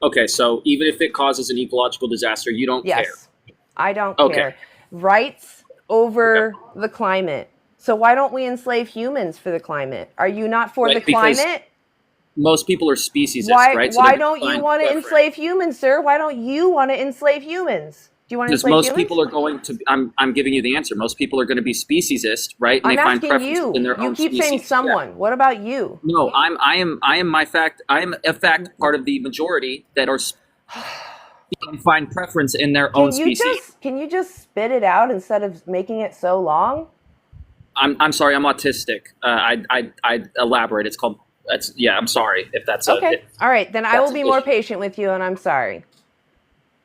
Okay, so even if it causes an ecological disaster, you don't care. Yes, I don't Okay. care. Rights over the climate. So why don't we enslave humans for the climate? Are you not for Right, the because climate? Most people are speciesist, Why, right? So why they're don't you fine want to different. enslave humans, sir? Why don't you want to enslave humans? Do you want to Because enslave most humans? people are going to. I'm giving you the answer. Most people are going to be speciesist, right? And I'm they find asking preference you. in their You own keep species. saying someone. What about you? No, I am a fact part of the majority that are and find preference in their own species. Can you just spit it out instead of making it so long? I'm sorry. I'm autistic. I elaborate. It's called. I'm sorry if that's Okay. All right. Then I that's will an be more issue. patient with you, and I'm sorry.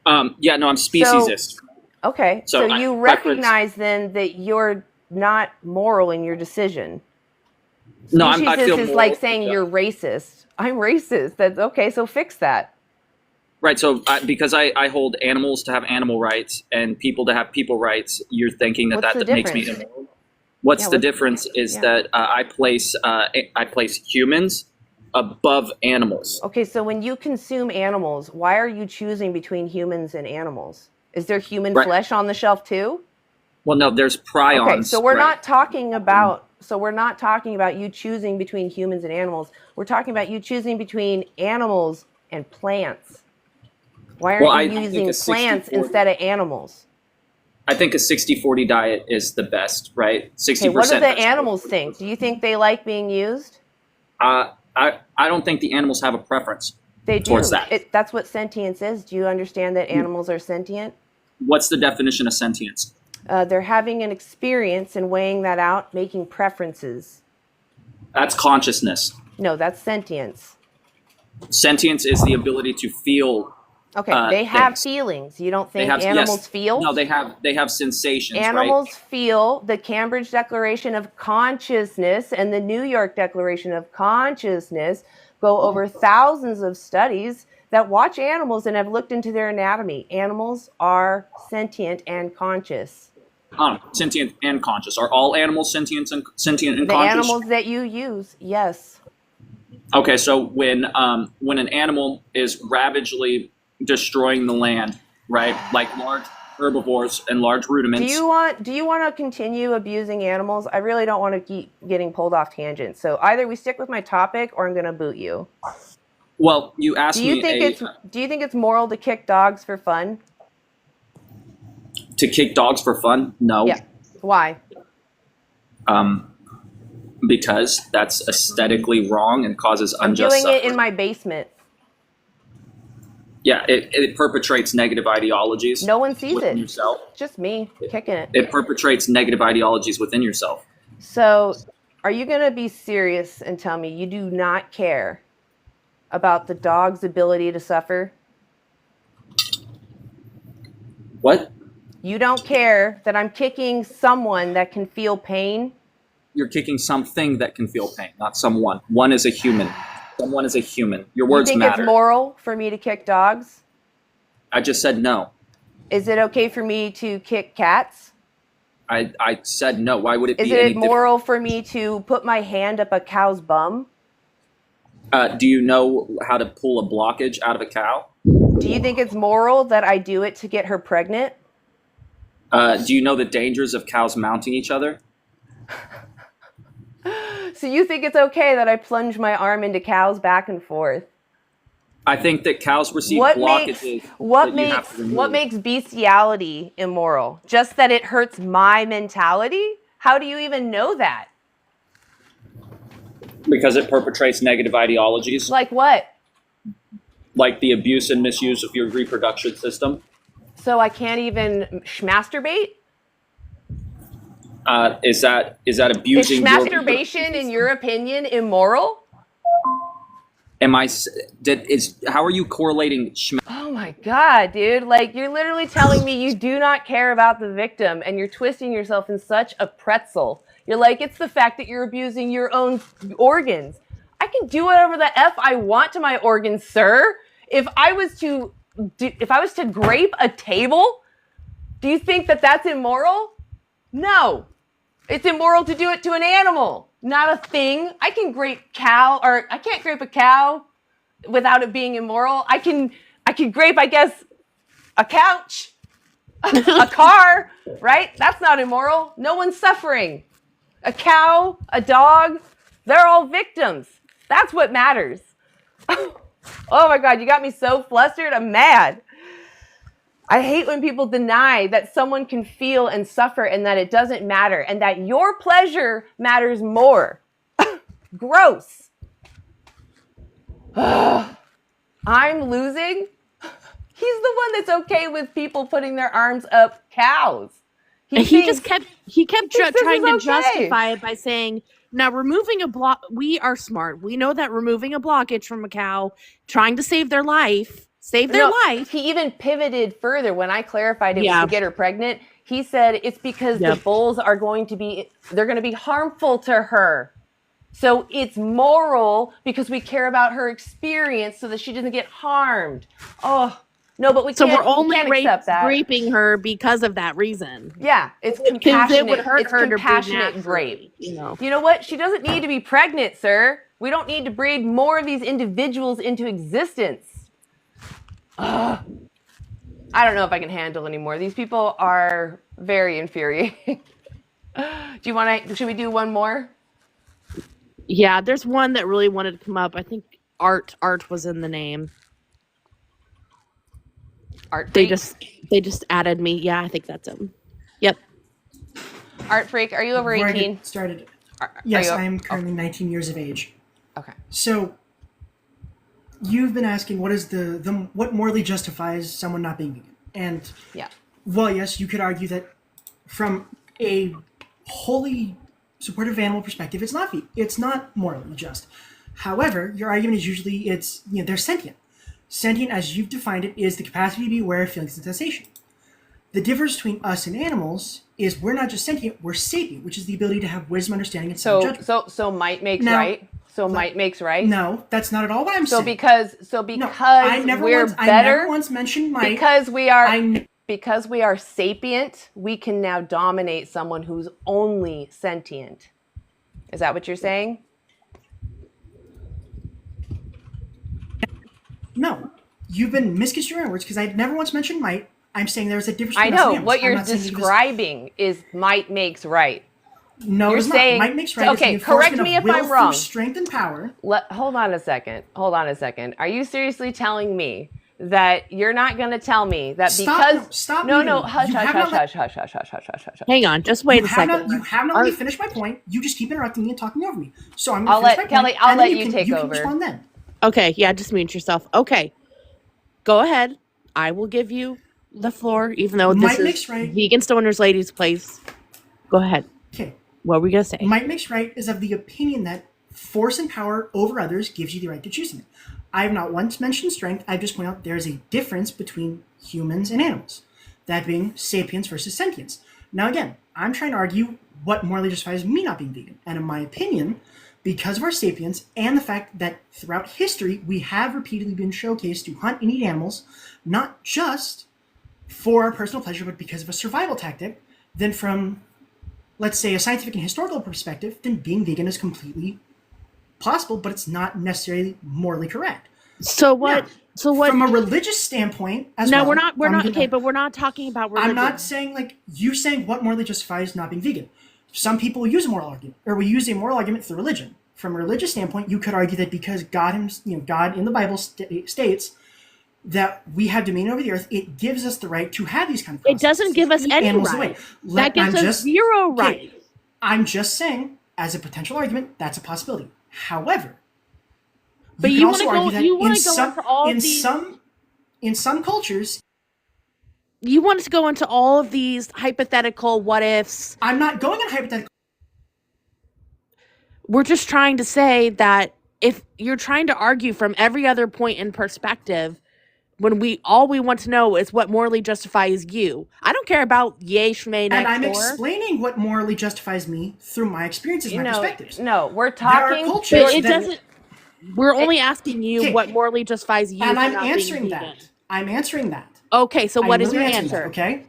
I'm speciesist. Okay. So I- you preference- recognize then that you're not moral in your decision. No, I feel Speciesist is moral like saying because- you're racist. I'm racist. That's okay. So fix that. Right. So because I hold animals to have animal rights and people to have people rights, you're thinking that What's the that makes me difference? immoral. What's Yeah, the what's- difference is yeah. that I place humans above animals. Okay. So when you consume animals, why are you choosing between humans and animals? Is there human Right. flesh on the shelf too? Well, no, there's prions. Okay, so we're right? not talking about you choosing between humans and animals. We're talking about you choosing between animals and plants. Why aren't Well, I you think using a plants 60-40 instead of animals? I think a 60-40 diet is the best, right? 60%. Okay, what do the vegetable. animals think? Do you think they like being used? I don't think the animals have a preference They do. towards that. That's what sentience is. Do you understand that animals are sentient? What's the definition of sentience? They're having an experience and weighing that out, making preferences. That's consciousness. No, that's sentience. Sentience is the ability to feel. Okay, they have things. feelings. You don't They think have animals yes. feel? No, they have sensations. Animals right? feel. The Cambridge Declaration of Consciousness and the New York Declaration of Consciousness go over thousands of studies that watch animals and have looked into their anatomy. Animals are sentient and conscious. Sentient and conscious. Are all animals sentient and The conscious? animals that you use, yes. Okay, so when an animal is ravagely destroying the land, right, like large herbivores and large rudiments. Do you want to continue abusing animals? I really don't want to keep getting pulled off tangents. So either we stick with my topic or I'm going to boot you. Well, you asked Do you me think it's moral to kick dogs for fun? to kick dogs for fun. No. Yeah. Why? Because that's aesthetically wrong and causes I'm unjust doing suffering. it in my basement. Yeah, it perpetrates negative ideologies. No one sees within it. yourself. Just me kicking it. It perpetrates negative ideologies within yourself. So, are you going to be serious and tell me you do not care about the dog's ability to suffer? What? You don't care that I'm kicking someone that can feel pain? You're kicking something that can feel pain, not someone. One is a human. Someone is a human. Your You words think matter. it's moral for me to kick dogs? I just said no. Is it okay for me to kick cats? I said no. Why would it Is be any it moral for me to put my hand up a cow's bum? Do you know how to pull a blockage out of a cow? Do you think it's moral that I do it to get her pregnant? Do you know the dangers of cows mounting each other? So you think it's okay that I plunge my arm into cows back and forth? I think that cows receive What blockages. makes what that you have makes to remove. what makes bestiality immoral? Just that it hurts my mentality? How do you even know that? Because it perpetrates negative ideologies, Like what? like the abuse and misuse of your reproduction system. So I can't even masturbate? Is that Is abusing your? masturbation, in your opinion, immoral? Am I? How are you correlating? Oh my God, dude. Like, you're literally telling me you do not care about the victim and you're twisting yourself in such a pretzel. You're like, it's the fact that you're abusing your own organs. I can do whatever the F I want to my organs, sir. If I was to grape a table, do you think that that's immoral? No. It's immoral to do it to an animal, not a thing. I can't grape a cow without it being immoral. I can grape, I guess, a couch, a car, right? That's not immoral. No one's suffering. A cow, a dog, they're all victims. That's what matters. Oh my God, you got me so flustered. I'm mad. I hate when people deny that someone can feel and suffer and that it doesn't matter and that your pleasure matters more. Gross. I'm losing. He's the one that's okay with people putting their arms up cows. He kept trying to okay. justify it by saying, now removing a block, we are smart. We know that removing a blockage from a cow, trying to save their life, life. He even pivoted further when I clarified it was to get her pregnant. He said it's because the bulls are going to be harmful to her. So it's moral because we care about her experience so that she doesn't get harmed. Oh, no, but we can't. So we're only accept that. raping her because of that reason. Yeah, it's compassionate. It would hurt her compassionate to grape. You know what? She doesn't need to be pregnant, sir. We don't need to breed more of these individuals into existence. I don't know if I can handle anymore. These people are very infuriating. Should we do one more? Yeah, there's one that really wanted to come up. I think Art was in the name. Art They Freak? just added me. Yeah, I think that's him. Yep. Art Freak, are you over Before 18? I get started. Yes, I am currently 19 years of age. Okay. So you've been asking what is what morally justifies someone not being vegan? And well, yes, you could argue that from a wholly supportive animal perspective, it's not morally just. However, your argument is usually they're sentient. Sentient, as you've defined it, is the capacity to be aware of feelings and sensation. The difference between us and animals is we're not just sentient, we're sapient, which is the ability to have wisdom, understanding, and self-judgment. So might makes right? So might makes right? No, that's not at all what I'm saying. Because I never once mentioned might. Because we are sapient, we can now dominate someone who's only sentient. Is that what you're saying? No, you've been misconstruing words because I never once mentioned might. I'm saying there's a difference. I between us and know animals. what I'm you're not saying describing is might makes right. No, you're it's saying not. Might makes right. Okay, is the correct enforcement me of if will I'm through wrong. Strength and power. Hold on a second. Are you seriously telling me that you're not going to tell me that Stop. No, hush. Hang on, just wait a second. You have not let me finish my point. You just keep interrupting me and talking over me. So I'm I'll going to let finish my Kelly. point, I'll and let then you can, take you over. Can respond then. Okay, yeah, just mute yourself. Okay, go ahead. I will give you the floor, even though this is Vegan Stoners Ladies' place. Go ahead. Okay. What were we gonna say? Might makes right is of the opinion that force and power over others gives you the right to choosing it. I have not once mentioned strength. I've just pointed out there is a difference between humans and animals, that being sapiens versus sentience. Now again, I'm trying to argue what morally justifies me not being vegan, and in my opinion, because of our sapience and the fact that throughout history we have repeatedly been showcased to hunt and eat animals, not just for our personal pleasure, but because of a survival tactic, then from, let's say, a scientific and historical perspective, then being vegan is completely possible, but it's not necessarily morally correct. So what? Now, so what? From a religious standpoint, as No, well. we're not. Okay, but we're not talking about religion. I'm not saying like you saying what morally justifies not being vegan. Some people use a moral argument, or we use a moral argument through religion. From a religious standpoint, you could argue that because God in the Bible states that we have dominion over the earth, it gives us the right to have these kind of It doesn't give us any right. That gives us zero right. Okay, I'm just saying, as a potential argument, that's a possibility. However, but you want to go. You want to go into all in these. In some cultures, you want us to go into all of these hypothetical what ifs. I'm not going in hypothetical. We're just trying to say that if you're trying to argue from every other point in perspective, when all we want to know is what morally justifies you. I don't care about yay, shmay, next And I'm door. explaining what morally justifies me through my experiences, my perspectives. No, we're talking. There are cultures But it doesn't. We're only asking you what morally justifies you. And for I'm not answering being that. vegan. I'm answering that. Okay, so what I'm is your answering answer? that, okay,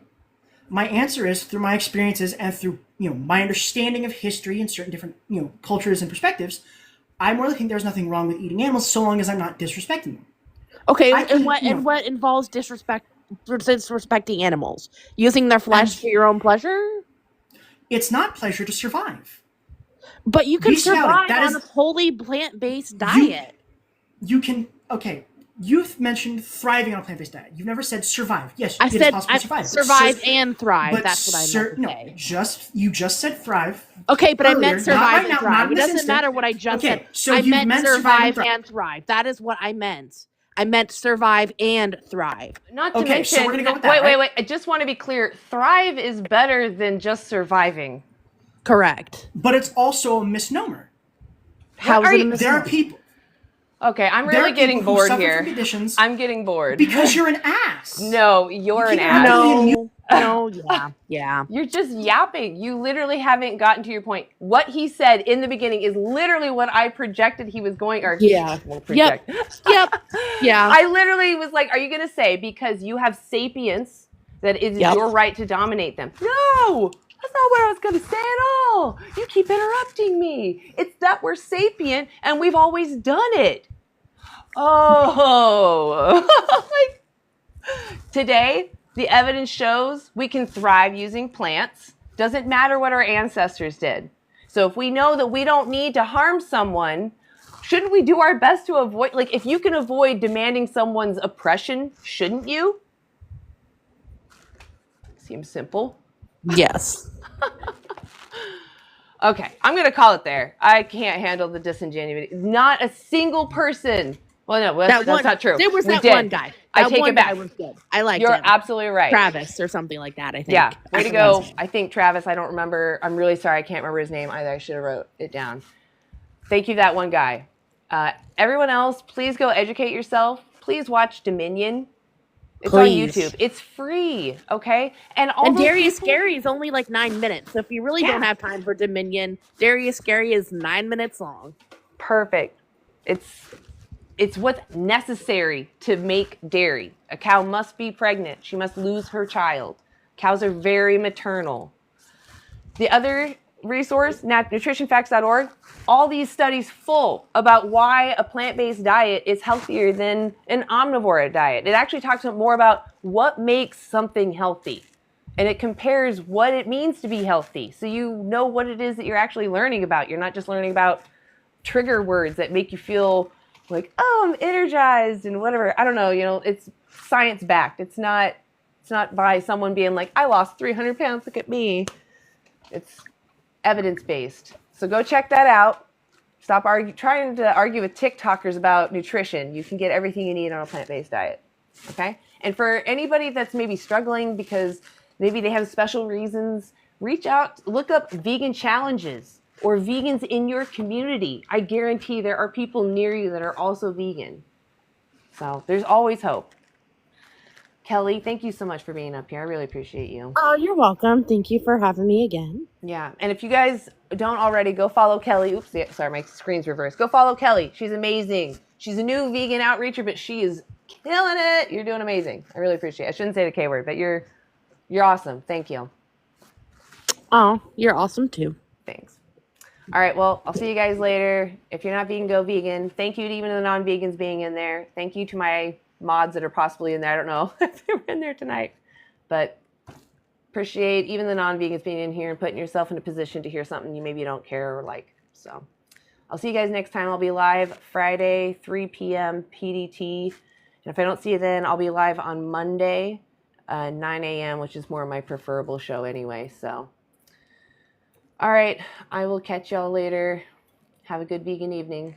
my answer is through my experiences and through my understanding of history and certain different cultures and perspectives. I morally think there's nothing wrong with eating animals so long as I'm not disrespecting them. Okay, and what involves disrespecting animals? Using their flesh for your own pleasure? It's not pleasure to survive. But you can Bestiality, survive that on is- a wholly plant-based diet. You can, okay. You've mentioned thriving on a plant-based diet. You've never said survive. Yes, I it is said possible to survive. survive and thrive. But That's what I meant to say. You just said thrive. Okay, but I earlier, meant not survive right and now, thrive. not in It this doesn't instant. matter what I just Okay, said. so I you meant survive survive and thrive. That is what I meant. I meant survive and thrive. Not to Okay, mention. so we're gonna go with that, wait. I just want to be clear. Thrive is better than just surviving. Correct. But it's also a misnomer. How is it a There are misnomer? people. Okay, I'm There are really getting people who bored suffer here. from conditions I'm getting bored. because you're an ass. No, you're an keep ass. Yeah. You're just yapping. You literally haven't gotten to your point. What he said in the beginning is literally what I projected he was going. Or Yeah. Well, project. Yep. Yeah. I literally was like, "Are you going to say because you have sapience that it is your right to dominate them?" No, that's not what I was going to say at all. You keep interrupting me. It's that we're sapient and we've always done it. Oh, today the evidence shows we can thrive using plants. Doesn't matter what our ancestors did. So if we know that we don't need to harm someone, shouldn't we do our best to avoid, like if you can avoid demanding someone's oppression, shouldn't you? Seems simple. Yes. Okay, I'm going to call it there. I can't handle the disingenuity. Not a single person. Well, no, that's not true. There was We that did. one guy. I That take one it back. guy was good. I liked You're him. absolutely right. Travis or something like that, I think. Yeah, way I to forgot go. his name. I think Travis, I don't remember. I'm really sorry. I can't remember his name either. I should have wrote it down. Thank you, that one guy. Everyone else, please go educate yourself. Please watch Dominion. It's Please. on YouTube. It's free, okay? And Darius Scary is only like 9 minutes. So if you really don't have time for Dominion, Darius Scary is 9 minutes long. Perfect. It's what's necessary to make dairy. A cow must be pregnant. She must lose her child. Cows are very maternal. The other resource, nutritionfacts.org, all these studies full about why a plant-based diet is healthier than an omnivore diet. It actually talks more about what makes something healthy. And it compares what it means to be healthy. So you know what it is that you're actually learning about. You're not just learning about trigger words that make you feel like, oh, I'm energized and whatever. I don't know, it's science backed. It's not by someone being like, I lost 300 pounds, look at me. It's evidence-based. So go check that out. Stop trying to argue with TikTokers about nutrition. You can get everything you need on a plant-based diet. Okay? And for anybody that's maybe struggling because maybe they have special reasons, reach out, look up vegan challenges or vegans in your community. I guarantee there are people near you that are also vegan. So there's always hope. Kelly, thank you so much for being up here. I really appreciate you. Oh, you're welcome. Thank you for having me again. Yeah, and if you guys don't already, go follow Kelly. Oops, yeah, sorry, my screen's reversed. Go follow Kelly. She's amazing. She's a new vegan outreacher, but she is killing it. You're doing amazing. I really appreciate it. I shouldn't say the K word, but you're awesome. Thank you. Oh, you're awesome too. Thanks. All right, well, I'll see you guys later. If you're not vegan, go vegan. Thank you to even the non-vegans being in there. Thank you to my mods that are possibly in there. I don't know if they were in there tonight, but appreciate even the non-vegans being in here and putting yourself in a position to hear something you maybe don't care or like. So I'll see you guys next time. I'll be live Friday, 3 p.m. PDT. And if I don't see you then, I'll be live on Monday, 9 a.m., which is more my preferable show anyway. So, all right, I will catch y'all later. Have a good vegan evening.